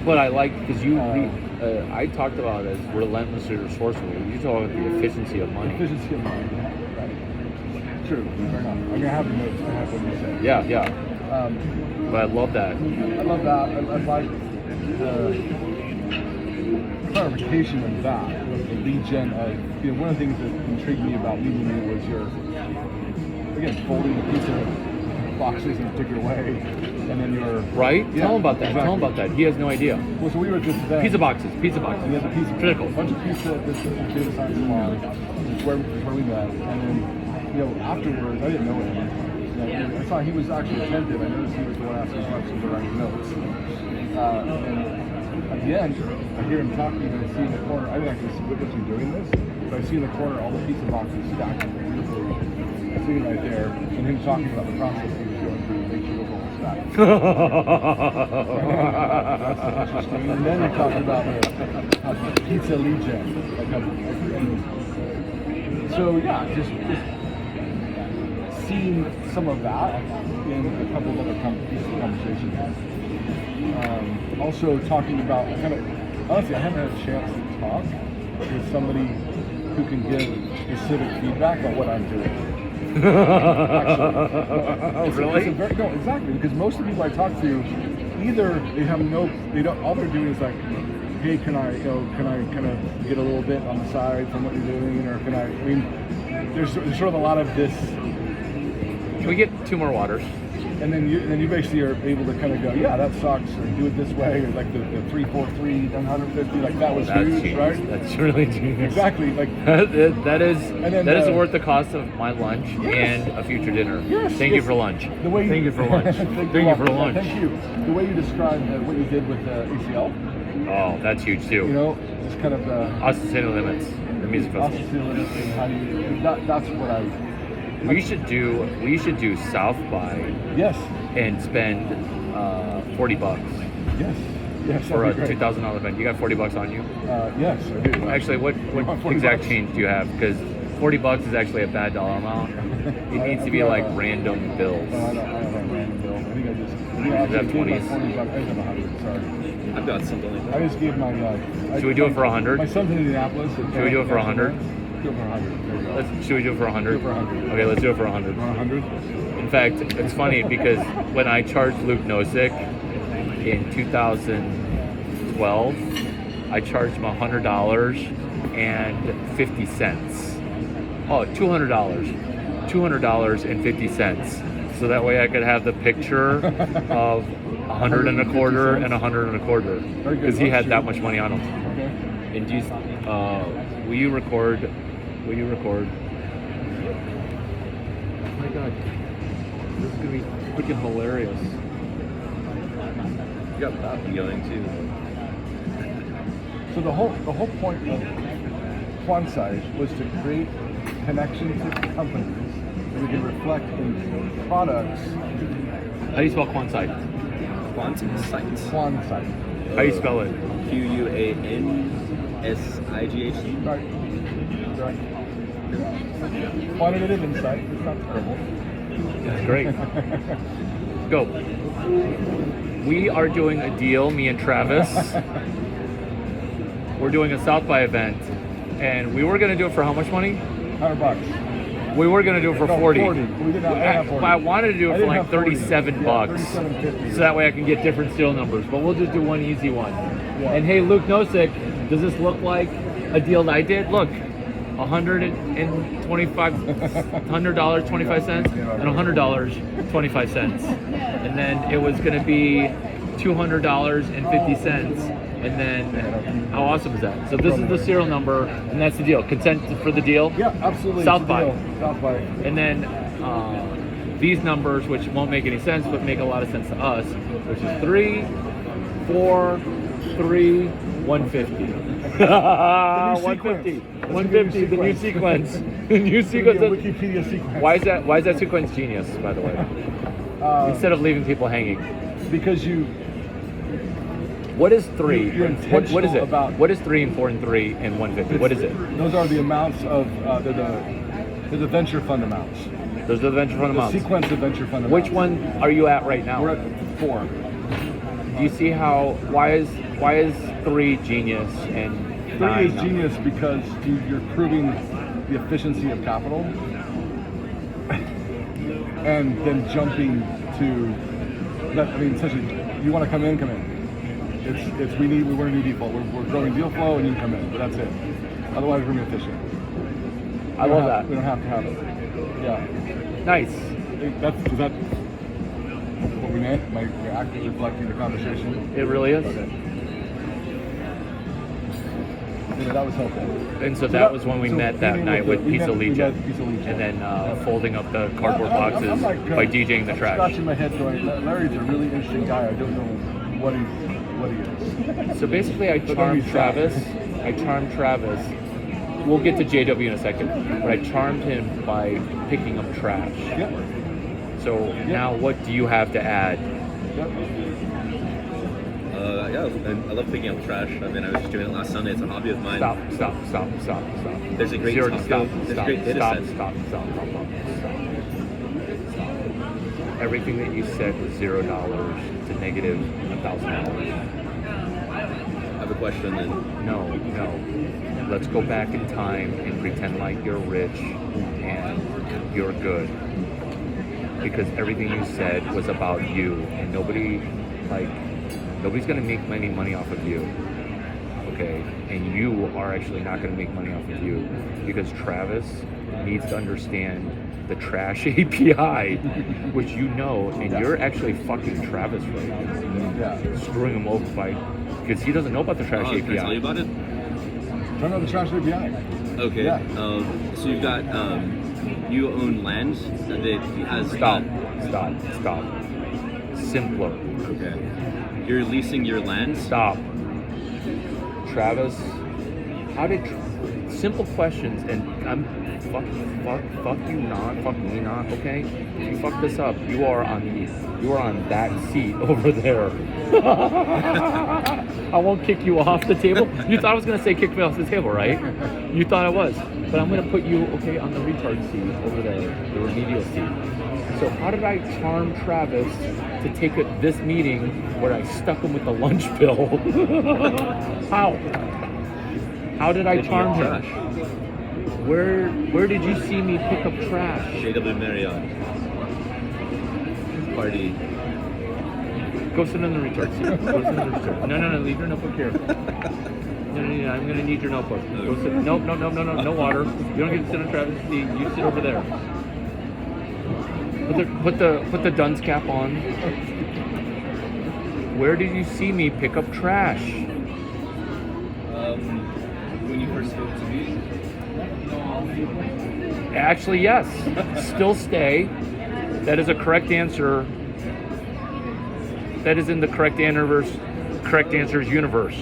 A: But I like because I talked about it as relentlessly resourceful. You talk about the efficiency of money.
B: Efficiency of money. Right. True. Fair enough. I mean, I have the notes. I have what you said.
A: Yeah. But I love that.
B: I love that. I like the clarification of that, with the lead gen of, one of the things that intrigued me about leading you was your, again, folding the pizza boxes in a particular way, and then your...
A: Right?
B: Yeah,
A: Tell him about that.
B: exactly.
A: Tell him about that. He has no idea.
B: Well, so we were just there.
A: Pizza boxes.
B: And we had the pizza.
A: Critical.
B: A bunch of pizza at this data science salon, where we met, and then, afterwards, I didn't know him. I saw he was actually attentive. I noticed he was the one asking questions or writing notes. And at the end, I hear him talking and I see in the corner, I didn't actually witness him doing this, but I see in the corner all the pizza boxes stacked beautifully, sitting right there, and him talking about the process he was going through to make sure the whole stack. That's interesting. And then we talked about the pizza lead gen. So yeah, just seeing some of that in a couple of other conversations. Also talking about honestly, I haven't had a chance to talk with somebody who can give specific feedback about what I'm doing.
A: Really?
B: No, exactly, because most of the people I talk to, either they don't, all they're doing is like, hey, can I kind of get a little bit on the side from what you're doing, or there's sort of a lot of this.
A: Can we get 2 more waters?
B: And then you basically are able to kind of go, yeah, that sucks, or do it this way, or like the 343, 150, like that was
A: That's
B: huge,
A: genius.
B: right?
A: That's really genius.
B: Exactly, like
A: that is
B: then,
A: worth the cost of my lunch and a future dinner.
B: Yes,
A: Thank you
B: yes.
A: for lunch.
B: the way
A: Thank you for lunch. Thank you for lunch.
B: Thank you. The way you described what you did with ACL,
A: Oh, that's huge too.
B: just kind of the
A: Austin City Limits, the music festival.
B: hostility and how you. That's what I.
A: We should do South by
B: Yes.
A: and spend $40
B: Yes. Yes.
A: for a
B: that'd be great.
A: $2,000 event. You got $40 on you?
B: Yes, I do.
A: Actually, what
B: want 40
A: exact
B: bucks?
A: change do you have? Because $40 is actually a bad dollar amount. It needs to be like random bills.
B: No, I don't have a random bill. I think I just.
A: You have
B: I gave my
A: 20s.
B: 40 bucks. I have 100. Sorry.
F: I've got something like
B: I
F: that.
B: just gave my.
A: Should we do it for 100?
B: My son's in Indianapolis.
A: Should we do it for 100?
B: Do it for 100. There you go.
A: Should we do it for 100?
B: Do it for 100.
A: Okay, let's do it for 100.
B: 100.
A: In fact, it's funny because when I charged Luke Nosik in 2012, I charged him $100.50. Oh, $200.50. So that way I could have the picture of 100 and a quarter and 100 and a quarter
B: Very good.
A: because he had that
B: Let's
A: much money on him.
B: Okay.
A: And do you, will you record? Will you record? Oh my God, this is gonna be freaking hilarious.
F: You got that going too.
B: So the whole point of Quansight was to create connections with companies that we can reflect in products.
A: How do you spell Quansight?
F: Quansight.
B: Quansight.
A: How do you spell it?
F: QUANSIGHT.
B: Right. Right. Quantitative insight. It's not terrible.
A: That's great. Go. We are doing a deal, me and Travis. We're doing a South by event, and we were gonna do it for how much money?
B: $100.
A: We were gonna do it for
B: No,
A: 40.
B: 40. We did not have 40.
A: I wanted to do
B: I
A: it for
B: didn't
A: like
B: have 40.
A: 37
B: Yeah,
A: bucks.
B: 37.50.
A: So that way I can get different serial numbers. But we'll just do one easy one.
B: Yeah.
A: And hey, Luke Nosik, does this look like a deal that I did? Look, $125, $100, 25 cents, and $100, 25 cents. And then it was going to be $200.50. And then, how awesome is that? So this is the serial number, and that's the deal. Consent for the deal?
B: Yeah, absolutely.
A: South
B: It's a
A: by.
B: deal. South by.
A: And then these numbers, which won't make any sense, but make a lot of sense to us, which is 3, 4, 3, 150. 150. 150, the new sequence. The new
B: It's gonna be a
A: sequence.
B: Wikipedia sequence.
A: Why is that sequence genius, by the way? Instead of leaving people hanging.
B: Because
A: What is 3?
B: You're
A: What is
B: intentional
A: it?
B: about-
A: What is 3 and 4 and 3 and 150? What is it?
B: Those are the amounts of they're the venture fund amounts.
A: Those are the venture fund
B: The
A: amounts.
B: sequence of venture fund amounts.
A: Which one are you at right now?
B: We're at 4.
A: Do you see how? Why is Why is 3 genius and
B: 3
A: 9
B: is
A: not?
B: genius because you're proving the efficiency of capital, and then jumping to that. I mean, essentially, you want to come in, come in. It's we want a new default. We're growing deal flow, and you can come in, but that's it. Otherwise, we're going to be efficient.
A: I love that.
B: We don't have to have it. Yeah.
A: Nice.
B: Is that what we meant? Am I actively reflecting the conversation?
A: It really is.
B: Okay. Yeah, that was helpful.
A: And so that was when we met that night with
B: we
A: Pizza
B: met
A: Legion.
B: Pizza Legion.
A: And then folding up the cardboard
B: I'm
A: boxes
B: like,
A: by DJing the
B: I'm
A: trash.
B: scratching my head going, Larry's a really interesting guy. I don't know what he is.
A: So basically, I
B: But then
A: charmed
B: we tried.
A: Travis. We'll get to JW in a second, but I charmed him by picking up trash.
B: Yep.
A: So now, what do you have to add?
B: Yep.
F: Yeah, and I love picking up trash. I mean, I was just doing it last Sunday. It's a hobby of mine.
A: Stop.
F: There's a great
A: Zero,
F: Taco.
A: stop.
F: There's a great data set.
A: Stop. Everything that you said was $0 to negative $1,000.
F: I have a question then.
A: No. Let's go back in time and pretend like you're rich and you're good. Because everything you said was about you, and nobody's gonna make any money off of you. Okay? And you are actually not gonna make money off of you because Travis needs to understand the trash API, which you know, and you're actually fucking Travis right now.
B: Yeah.
A: Screwing him over because he doesn't know about the trash
F: Can I
A: API.
F: tell you about it?
B: Turn on the trash API.
F: Okay.
B: Yeah.
F: So you've got you own land that has
A: Stop. Simpler.
F: Okay. You're leasing your land.
A: Stop. Travis, how did simple questions, and I'm fuck you not, fuck me not, okay? If you fuck this up, you are on that seat over there. I won't kick you off the table. You thought I was gonna say kick me off the table, right? You thought I was. But I'm gonna put you, okay, on the retard seat over there, the remedial seat. So how did I charm Travis to take this meeting where I stuck him with the lunch bill? How? How did I
F: Picking
A: charm
F: up
A: him?
F: trash.
A: Where did you see me pick up trash?
F: JW Marriott. Party.
A: Go sit in the retard seat. Go sit in the retard. No, leave your notebook here. No, I'm gonna need your notebook. Go sit. No, no water. You don't get to sit on Travis' seat. You sit over there. Put the dunce cap on. Where did you see me pick up trash?
F: When you first spoke to me.
A: Actually, yes. Still stay. That is a correct answer. That is in the correct answers universe.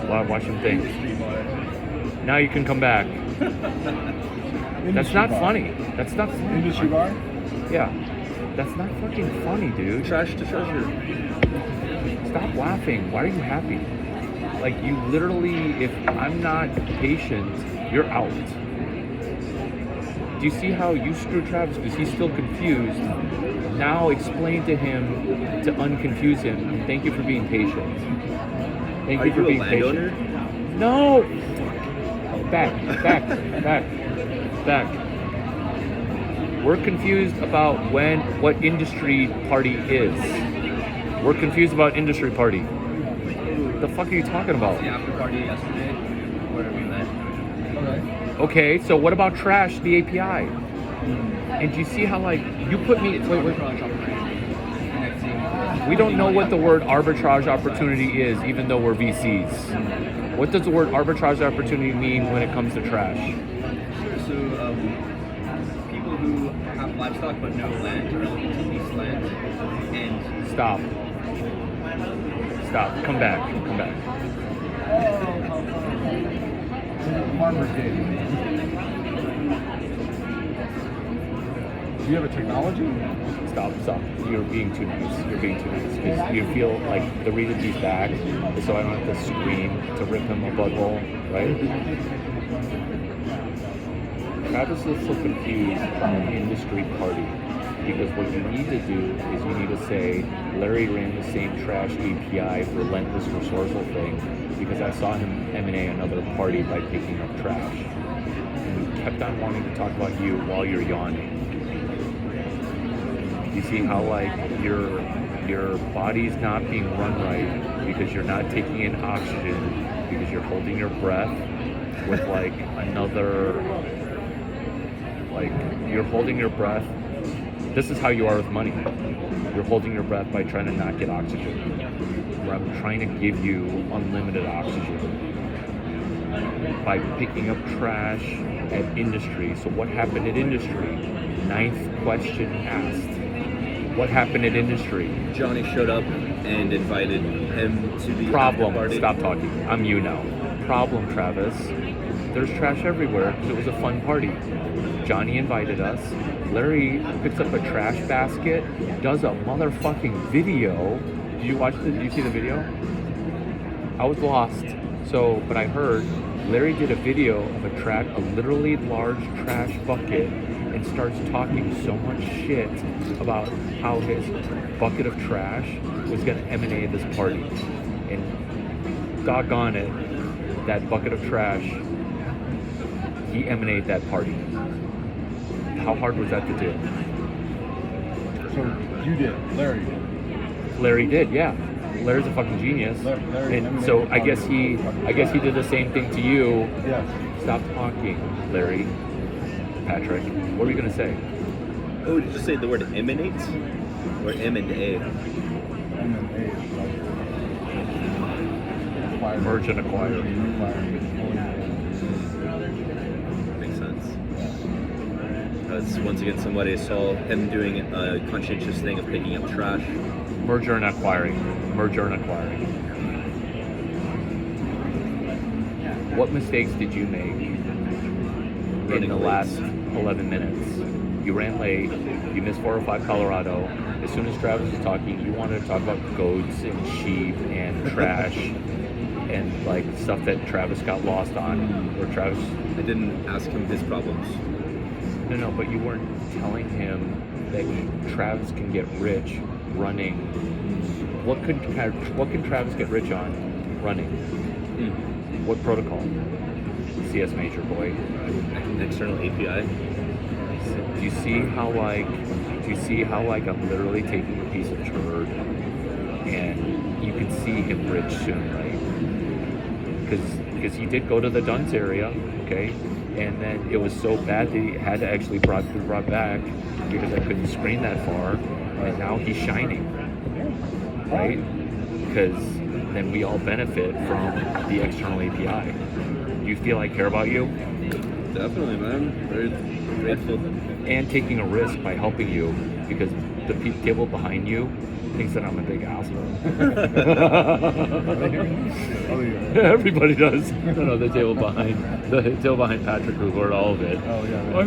A: While I'm watching things. Now you can come back. That's not funny. That's not funny.
B: Industry bar?
A: Yeah. That's not fucking funny, dude.
F: Trash to treasure.
A: Stop laughing. Why are you happy? Like, you literally, if I'm not patient, you're out. Do you see how you screwed Travis because he's still confused? Now explain to him to unconfuse him. And thank you for being patient. Thank
F: Are
A: you for
F: you a
A: being
F: landowner?
A: patient. No! Back. We're confused about what industry party is. We're confused about industry party. What the fuck are you talking about?
F: The after party yesterday, where we met.
A: Okay, so what about trash, the API? And do you see how, like, you put me... Wait. We don't know what the word arbitrage opportunity is, even though we're VCs. What does the word arbitrage opportunity mean when it comes to trash?
F: Sure, so people who have livestock but no land are looking to lease land and
A: Stop. Come back.
B: Farmer's Game. Do you have a technology?
A: Stop. You're being too nice. Because you feel like the reason he's back is so I don't have to scream to rip him a butthole, right? Travis is so confused about industry party. Because what you need to do is you need to say, Larry ran the same trash API, relentless resourceful thing, because I saw him M&A another party by picking up trash. And he kept on wanting to talk about you while you're yawning. You see how like your body's not being run right because you're not taking in oxygen, because you're holding your breath with like another, like you're holding your breath. This is how you are with money. You're holding your breath by trying to not get oxygen. Where I'm trying to give you unlimited oxygen by picking up trash at industry. So what happened at industry? 9th question asked. What happened at industry?
F: Johnny showed up and invited him to the
A: Problem.
F: party.
A: Stop talking. I'm you now. Problem, Travis. There's trash everywhere because it was a fun party. Johnny invited us. Larry picks up a trash basket, does a motherfucking video. Did you watch did you see the video? I was lost. So, but I heard Larry did a video of a literally large trash bucket and starts talking so much shit about how his bucket of trash was going to emanate this party. And doggone it, that bucket of trash, he emanated that party. How hard was that to do?
B: So you did, Larry did.
A: Larry did, yeah. Larry's a fucking genius.
B: Larry
A: And so I guess he did the same thing to you.
B: Yes.
A: Stop talking, Larry. Patrick, what were you gonna say?
F: Oh, did you say the word emanate? Or M&A?
A: Merge and acquire.
F: Makes sense. Once again, somebody saw him doing a conscientious thing of picking up trash.
A: Merger and acquiring. Merger and acquiring. What mistakes did you make in
F: Running
A: the
F: late.
A: last 11 minutes? You ran late. You missed 405 Colorado. As soon as Travis was talking, you wanted to talk about goats and sheep and trash and like stuff that Travis got lost on. Or Travis.
F: I didn't ask him his problems.
A: No, but you weren't telling him that Travis can get rich running. What can Travis get rich on running? What protocol? CS major boy.
F: An external API.
A: Do you see how like I'm literally taking a piece of turd and you can see him rich soon, right? Because he did go to the Duns area, okay? And then it was so bad that he had to actually be brought back because I couldn't screen that far. And now he's shining, right? Because then we all benefit from the external API. Do you feel I care about you?
F: Definitely, man. Very grateful.
A: And taking a risk by helping you because the table behind you thinks that I'm a big asshole.
B: Oh, yeah.
A: Everybody does. No, the table behind Patrick who heard all of it.
B: Oh, yeah.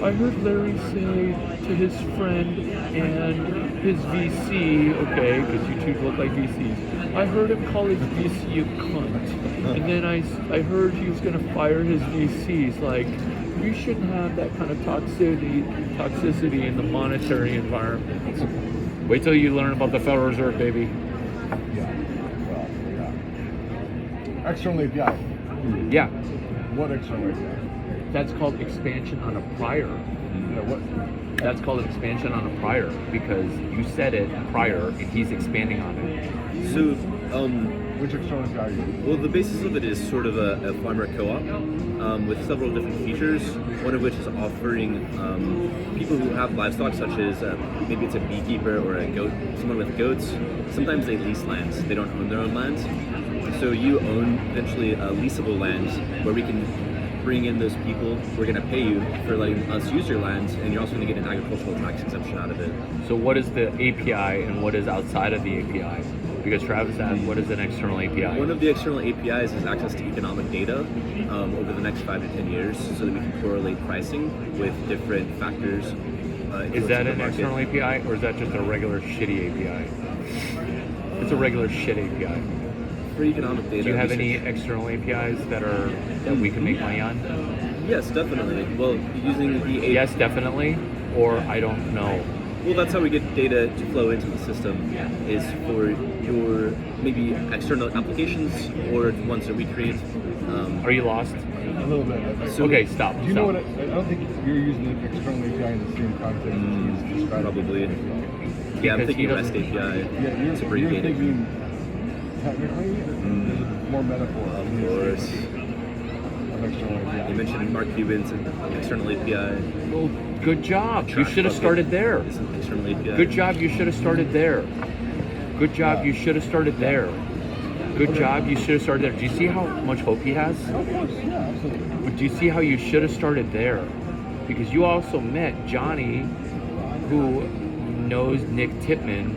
D: I heard Larry say to his friend and his VC, okay, because you two look like VCs. I heard him call his VC a cunt, and then I heard he was gonna fire his VCs. Like, you shouldn't have that kind of toxicity in the monetary environment.
A: Wait till you learn about the Federal Reserve, baby.
B: Yeah. Well, yeah. External API.
A: Yeah,
B: What external API?
A: that's called expansion on a prior.
B: Yeah, what?
A: That's called expansion on a prior because you said it prior and he's expanding on it.
F: So,
B: Which external API are you?
F: well, the basis of it is sort of a farmer co-op with several different features, one of which is offering people who have livestock, such as maybe it's a beekeeper or a goat, someone with goats, sometimes they lease lands. They don't own their own lands. So you own eventually leasable lands where we can bring in those people. We're going to pay you for letting us use your lands, and you're also going to get an agricultural tax exemption out of it.
A: So what is the API and what is outside of the API? Because Travis asked, what is an external API?
F: One of the external APIs is access to economic data over the next 5 to 10 years so that we can correlate pricing with different factors.
A: Is that an
F: influencing the market.
A: external API or is that just a regular shitty API? It's a regular shit API.
F: For economic data.
A: Do you have any
F: research-
A: external APIs that we can make money on?
F: Yes, definitely. Well, using the
A: Yes, definitely. Or I don't know.
F: Well, that's how we get data to flow into the system, is for your maybe external applications or ones that we create.
C: Are you lost?
B: A little bit.
F: So-
C: Okay, stop.
B: Do you know
C: stop.
B: what? I don't think you're using the external API in the same context as he's describing.
F: Probably.
B: it.
F: Yeah, I'm
C: Because he
F: thinking REST
C: doesn't-
F: API.
B: Yeah,
F: It's
B: you're
F: abbreviated.
B: thinking technically. There's more metaphor.
F: Of course.
B: Of external API.
F: You mentioned Mark Cuban's external API.
C: Well, good job. You
F: Trash
C: should have
F: bucket
C: started there.
F: is an external API.
C: Good job. You should have started there. Good job. You should have started there. Good job. You should have started there. Do you see how much hope he has?
B: Of course, yeah, absolutely.
C: But do you see how you should have started there? Because you also met Johnny, who knows Nick Tipman.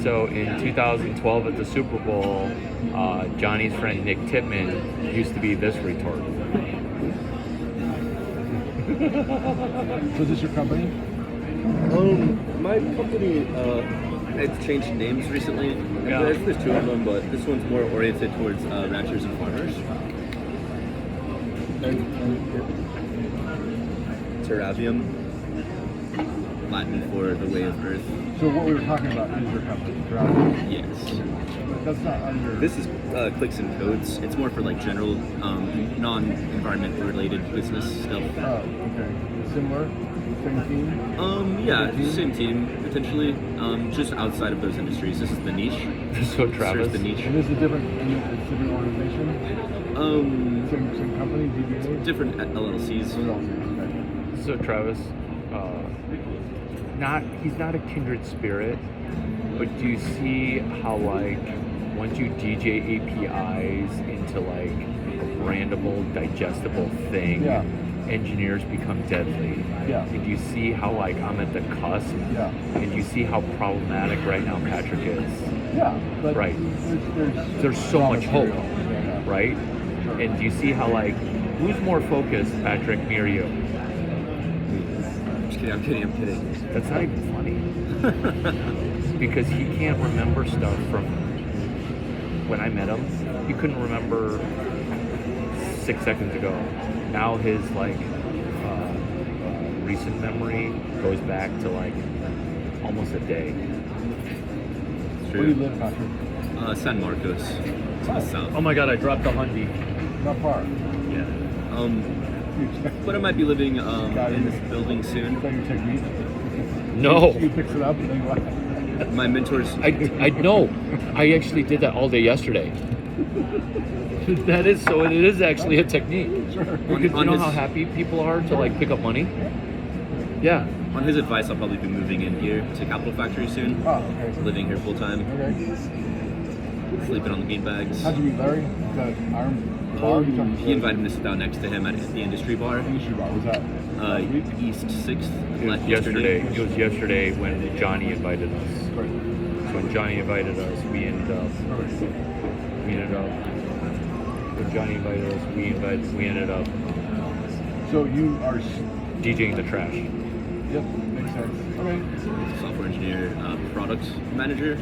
C: So in 2012 at the Super Bowl, Johnny's friend Nick Tipman used to be this retard.
B: So is this your company?
F: My company, it's changed names recently.
C: Yeah.
F: There's two of them, but this one's more oriented towards ranchers and farmers. Terravium, Latin for the way of Earth.
B: So what we were talking about is your company, correct?
F: Yes.
B: That's not under.
F: This is Clicks and Codes. It's more for like general, non-environment related business stuff.
B: Oh, okay. Similar, same team.
F: Yeah, same team potentially. Just outside of those industries. This is the niche.
C: So Travis,
F: Serves the niche.
B: And this is a different organization. Same company, DBA.
F: Different LLCs.
B: Okay.
C: so Travis, he's not a kindred spirit, but do you see how like once you DJ APIs into like a brandable, digestible thing,
B: Yeah.
C: engineers become deadly.
B: Yeah.
C: And do you see how like I'm at the cusp?
B: Yeah.
C: And do you see how problematic right now Patrick is?
B: Yeah. But
C: Right.
B: There's
C: so
B: raw
C: much hope,
B: material. Yeah.
C: right? And do you see how like who's more focused, Patrick, me or you?
F: I'm kidding.
C: That's not even funny. Because he can't remember stuff from when I met him. He couldn't remember 6 seconds ago. Now his like recent memory goes back to like almost a day.
B: Where do you live, Patrick?
F: San Marcos. It's in the south.
C: Oh my god, I dropped the Hyundai.
B: Not far.
F: Yeah. But I might be living in this building
B: Is
F: soon.
B: that your technique?
C: No.
B: He picks it up and then what?
F: My mentors.
C: I know. I actually did that all day yesterday. That is so. It is actually a technique.
B: Sure.
C: Because you know how happy people are to like pick up money. Yeah.
F: On his advice, I'll probably be moving in here to Capital Factory soon.
B: Oh, okay.
F: Living here full time,
B: Okay.
F: sleeping on the beanbags.
B: How'd you meet Larry? Was that Iron Bar? You talked
F: He invited me to sit down next to him at the industry bar.
B: Industry Bar. Was that last week?
F: East 6th.
C: It was yesterday. It was yesterday when Johnny invited us.
B: Great.
C: So when Johnny invited us, we ended up. When Johnny invited us, we ended up
B: So you are.
C: DJing the trash.
B: Yep. Makes sense. Okay.
F: Software engineer, product manager,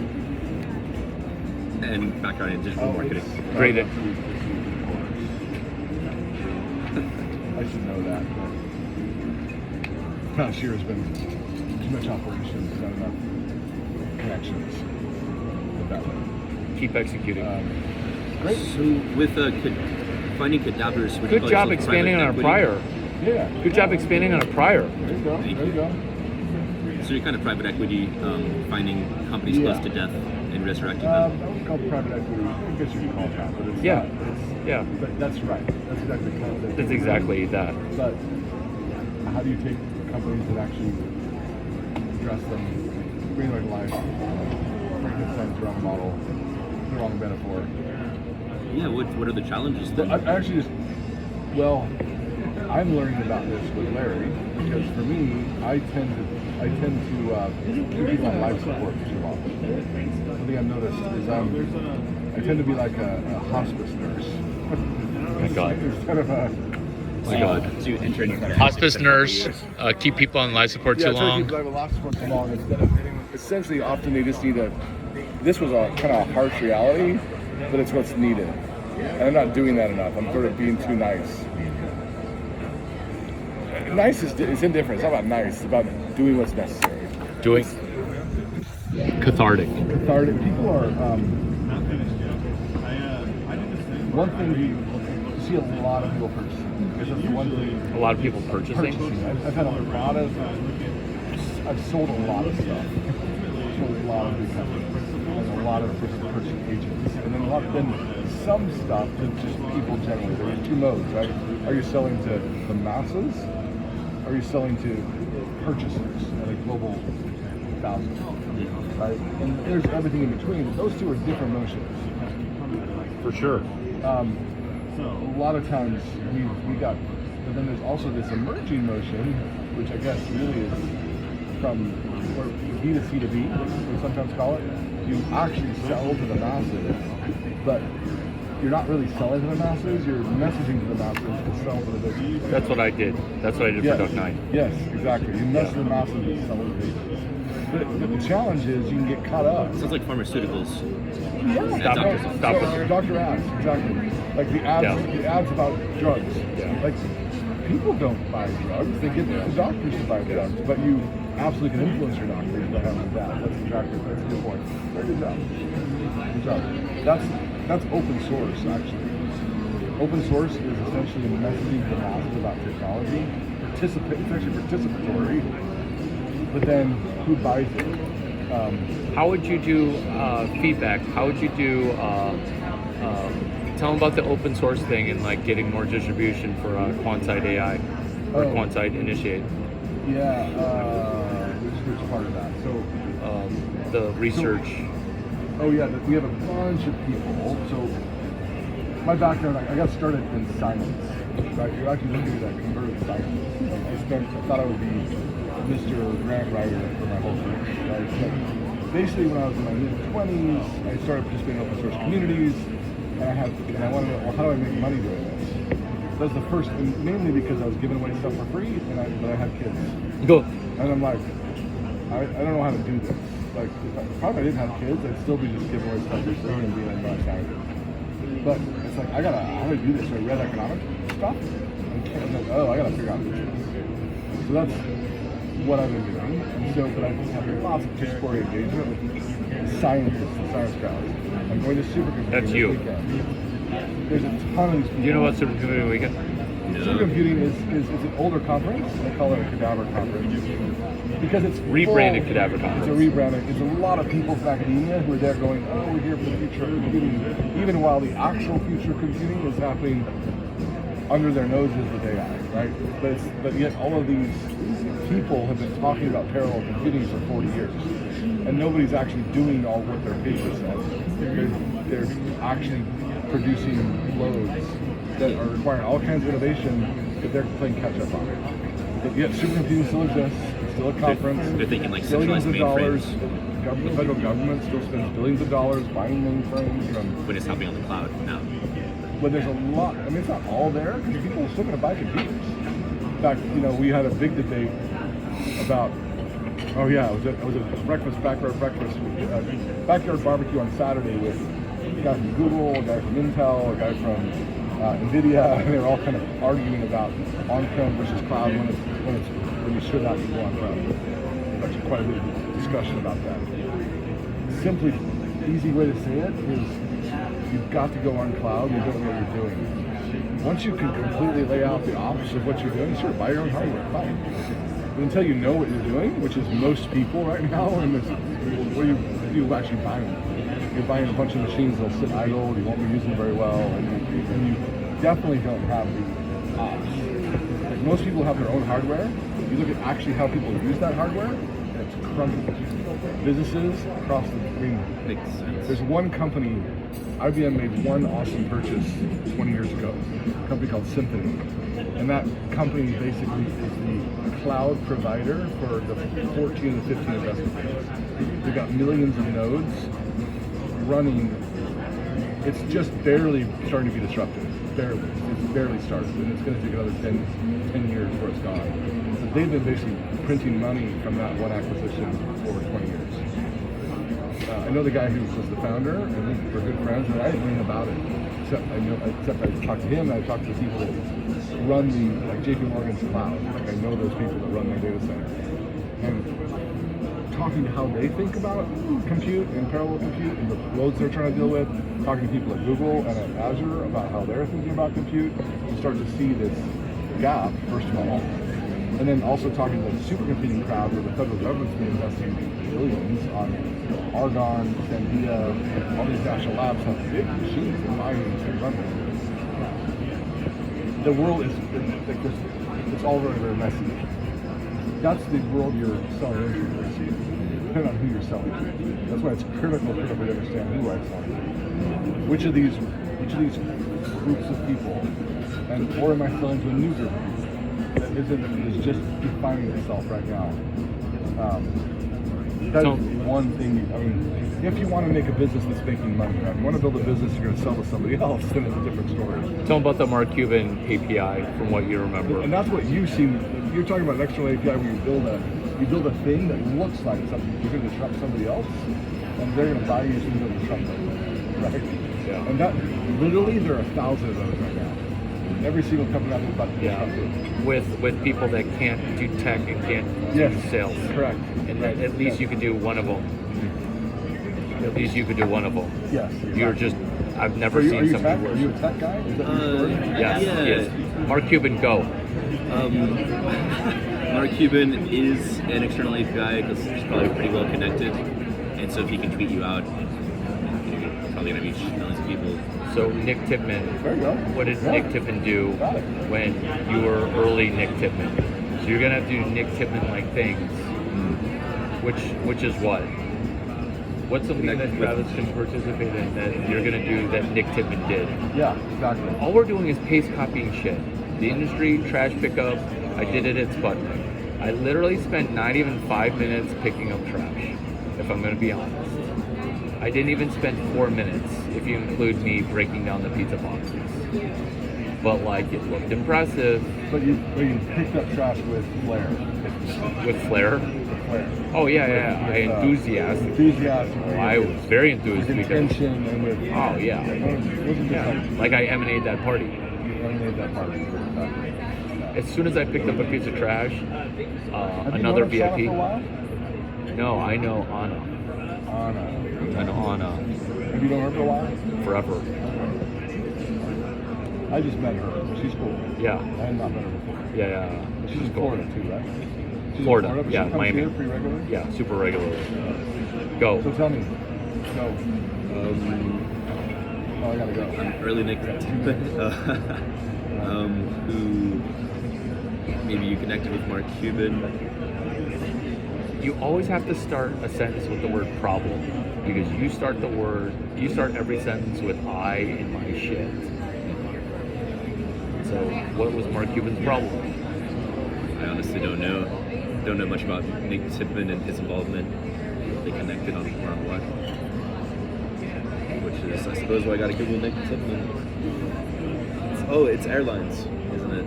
F: and background in digital marketing.
C: Great.
B: I should know that. But past year has been too much operations, not enough connections. Put that way.
C: Keep executing.
B: Great.
F: So with finding cadavers, would you
C: Good
F: call
C: job
F: yourself
C: expanding on
F: private
C: our
F: equity?
C: prior.
B: Yeah.
C: Good job expanding on a prior.
B: There you go.
F: Thank
B: There you
F: you.
B: go.
F: So you're kind of private equity, finding companies
B: Yeah.
F: close to death and resurrecting
B: I
F: them.
B: would call it private equity. I guess you could call it that, but it's
C: Yeah.
B: not.
C: Yeah.
B: But that's right. That's exactly kind of
C: That's exactly that.
B: But how do you take companies that actually address them, bring them to life, Frankenstein's wrong model, the wrong metaphor?
F: Yeah, what are the challenges
B: But
F: then?
B: I actually just, well, I'm learning about this with Larry because for me, I tend to keep people on life support too long. One thing I've noticed is I tend to be like a hospice nurse.
C: Oh my God.
B: Instead of a
C: My God. Hospice nurse, keep people on life support too
B: try to
C: long.
B: keep people on life support too long instead of essentially often they just need a. This was a kind of a harsh reality, but it's what's needed. And I'm not doing that enough. I'm sort of being too nice. Nice is it's indifferent. It's not about nice. It's about doing what's necessary.
C: doing cathartic.
B: cathartic. People are. One thing you see a lot of people purchasing. Because that's the one thing.
C: A lot of people purchasing.
B: I've had a lot of. I've sold a lot of stuff. Sold a lot of big companies and a lot of different purchasing agents, and then some stuff to just people generally. There's two modes, right? Are you selling to the masses? Or are you selling to purchasers at a global thousand? Right? And there's everything in between. Those two are different motions.
C: For sure.
B: A lot of times we got, but then there's also this emerging motion, which I guess really is from B2C to B, we sometimes call it. You actually sell to the masses, but you're not really selling to the masses, you're messaging to the masses to sell to the business.
C: That's what I did. That's what I did
B: Yes.
C: for Duck 9.
B: Yes, exactly. You message the masses and sell to the business. But the challenge is you can get caught up.
F: Sounds like pharmaceuticals.
B: Yeah,
C: Stop it. Stop it.
B: Doctor ads, exactly. Like the ads about drugs.
C: Yeah.
B: Like people don't buy drugs; they get the doctors to buy drugs. But you absolutely can influence your doctors by having that. That's exactly. That's a good point. Very good job. Good job. That's open source actually. Open source is essentially messaging to the masses about technology. It's actually participatory. But then who buys it?
C: How would you do feedback? How would you do tell them about the open source thing and like getting more distribution for Quantside AI or Quantside Initiate?
B: Yeah, which part of that? So
C: The research.
B: we have a bunch of people. So my background, I got started in science. Right, you're actually looking at that converted science. I thought I would be Mr. Grant Writer for my whole career. Right? So basically, when I was in my mid-20s, I started participating in open source communities, and I wanted to know, well, how do I make money doing this? That was the first, and mainly because I was giving away stuff for free, but I had kids.
C: Go.
B: And I'm like, I don't know how to do this. Like, probably if I didn't have kids, I'd still be just giving away stuff for free and being a nice scientist. But it's like, how do I do this? So I read economic stuff, and I'm like, I gotta figure out how to do this. So that's what I've been doing. And so, but I've had lots of participatory engagement with scientists and science crowds. I'm going to supercomputing
C: That's
B: this
C: you.
B: weekend. There's a ton of these people.
C: Do you know what Supercomputing Weekend?
B: Supercomputing is an older conference. They call it a cadaver conference because it's
C: Rebranded
B: full-
C: Cadaver Conference.
B: It's a rebranding. It's a lot of people from academia who are there going, we're here for the future of computing, even while the actual future of computing is happening under their noses with AI, right? But yet all of these people have been talking about parallel computing for 40 years, and nobody's actually doing all what their paper says. They're actually producing loads that are requiring all kinds of innovation that they're playing catch up on. But yet supercomputing still exists. It's still a conference.
F: They're thinking like
B: billions
F: centralized
B: of dollars.
F: mainframes
B: The federal government still spends billions of dollars buying mainframes from.
F: when it's happening on the cloud now.
B: But there's a lot. I mean, it's not all there because people are still going to buy computers. In fact, we had a big debate about. Oh yeah, it was a backyard barbecue on Saturday with a guy from Google, a guy from Intel, a guy from NVIDIA, and they were all kind of arguing about on-prem versus cloud when you should not go on-prem. There's actually quite a bit of discussion about that. Simply, easy way to say it is you've got to go on cloud and you don't know what you're doing. Once you can completely lay out the ops of what you're doing, sure, buy your own hardware, fine. But until you know what you're doing, which is most people right now, and what are you actually buying? You're buying a bunch of machines that'll sit idle, you won't be using them very well, and you definitely don't have the ops. Like most people have their own hardware. You look at actually how people use that hardware, and it's crumbling. Businesses across
F: Makes sense.
B: there's one company, IBM made one awesome purchase 20 years ago, a company called Symphony. And that company basically is the cloud provider for the 14 and the 15 investment banks. They've got millions of nodes running. It's just barely starting to be disrupted. Barely. It's barely started. And it's going to take another 10 years before it's gone. But they've been basically printing money from that one acquisition for over 20 years. I know the guy who was the founder, and we're good friends, and I didn't know anything about it. Except I talked to him, and I talked to the people that run like JP Morgan's cloud. Like I know those people that run their data center. And talking to how they think about compute and parallel compute and the loads they're trying to deal with, talking to people at Google and at Azure about how they're thinking about compute, you start to see this gap, first of all. And then also talking to the supercomputing crowd where the federal government's been investing billions on Argonne, Sandia, all these national labs have big machines that mining and run them. The world is like this, it's all very, very messy. That's the world you're selling into, depending on who you're selling to. That's why it's critical to understand who I'm selling to. Which of these groups of people, and or am I selling to a new group of people that is just defining itself right now? That is one thing. I mean, if you want to make a business that's making money, if you want to build a business you're going to sell to somebody else, then it's a different story.
A: Tell them about the Mark Cuban API from what you remember.
B: And that's what you've seen. You're talking about an external API where you build a thing that looks like something you're going to disrupt somebody else, and they're going to buy you so you're going to disrupt them. Right?
A: Yeah.
B: And that literally there are 1,000 of those right now. Every single company out there is about to
A: Yeah,
B: disrupt it.
A: with people that can't do tech and can't
B: Yes.
A: do sales.
B: Correct.
A: And
B: Right.
A: at least you could do one of them. At least you could do one of them.
B: Yes.
A: You're just, I've never
B: Are you
A: seen somebody
B: tech?
A: worse.
B: Are you a tech guy? Is that your story?
A: Yes,
F: Yeah.
A: yes. Mark Cuban, go.
F: Mark Cuban is an external API because he's probably pretty well connected, and so if he can tweet you out, you're probably going to reach millions of people.
A: So Nick Tipman,
B: There you go.
A: what did
B: Yeah.
A: Nick Tipman do
B: Got it.
A: when you were early Nick Tipman? So you're gonna have to do Nick Tipman-like things, which is what? What's something that Travis can participate in that you're gonna do that Nick Tipman did?
B: Yeah, exactly.
A: All we're doing is paste copying shit. The industry, trash pickup, I did it at Sputnik. I literally spent not even 5 minutes picking up trash, if I'm gonna be honest. I didn't even spend 4 minutes, if you include me breaking down the pizza boxes. But like, it looked impressive
B: But you picked up trash with flair.
A: with flair.
B: With flair.
A: Oh yeah, yeah, I
B: With,
A: enthusiasm.
B: Enthusiasm.
A: I was very
B: with
A: enthused because,
B: intention and with.
A: oh yeah,
B: It wasn't just
A: yeah, like I emanate that party.
B: you eliminated that part. Exactly.
A: As soon as I picked up a piece of trash,
B: Have you
A: another
B: known Asana
A: VIP.
B: for a while?
A: No, I know Anna.
B: Anna.
A: I know Anna
B: Have you known her for a while?
A: forever.
B: I just met her. She's cool.
A: Yeah,
B: I had not met her before.
A: yeah.
B: She's in
A: cool.
B: Florida too, right? She's
A: Florida,
B: in Florida, but
A: yeah,
B: she comes
A: Miami.
B: here pretty regularly.
A: Yeah, super regularly.
B: So
A: Go.
B: tell me. Go. Oh, I gotta go.
F: Early Nick Tipman, who maybe you connected with Mark Cuban.
A: You always have to start a sentence with the word problem because you start every sentence with I in my shit. So what was Mark Cuban's problem?
F: I honestly don't know. Don't know much about Nick Tipman and his involvement. They connected on what? Which is, I suppose, why I got to Google Nick Tipman. It's airlines, isn't it?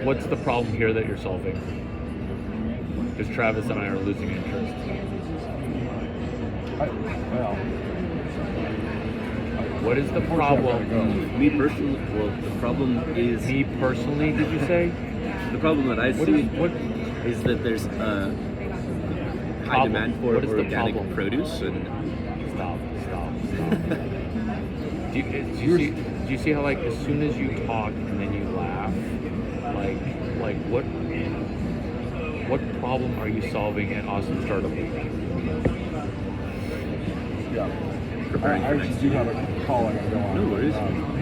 A: What's the problem here that you're solving? Because Travis and I are losing interest.
B: Well,
A: What is the
B: unfortunately, I gotta
A: problem?
F: Me personally, well, the problem is
A: Me personally, did you say?
F: the problem that I
A: What
F: see
A: is what?
F: is that there's high
A: Problem.
F: demand for
A: What is the
F: organic
A: problem?
F: produce, and
A: Stop. Do you see how like as soon as you talk and then you laugh, like what problem are you solving at Austin Startup Week?
B: Yeah.
F: preparing
B: I
F: for
B: actually
F: next
B: do
F: year.
B: have a call I gotta go on.
F: No worries.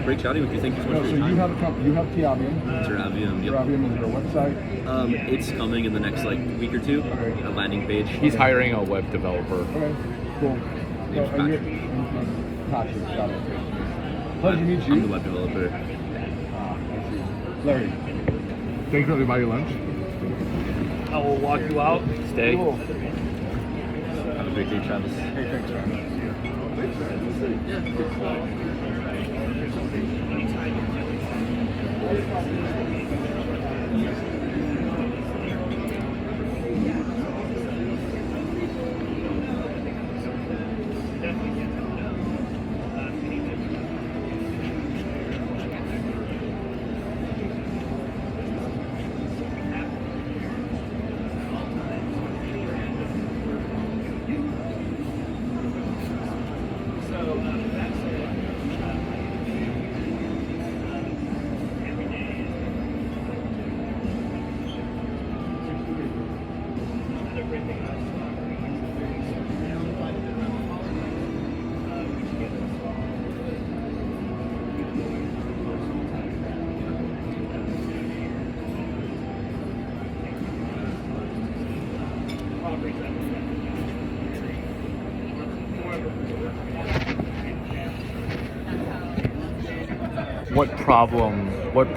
F: Great chatting with you. Thank you so much
B: No,
F: for
B: so
F: your
B: you
F: time.
B: have a company, you have Tiavium.
F: Teravium, yep.
B: Tiavium, is there a website?
F: It's coming in the next week or two.
B: Okay.
F: A landing page.
A: He's hiring a web developer.
B: Okay, cool.
F: Name's
B: and you're- Patrick, got it. Pleasure to meet you.
F: I'm the web developer.
B: I see. Larry, thanks for letting me buy your lunch.
A: I will walk you out. Stay.
B: Cool.
F: Have a great day, Travis.
B: Hey, thanks, man.
A: What problem? What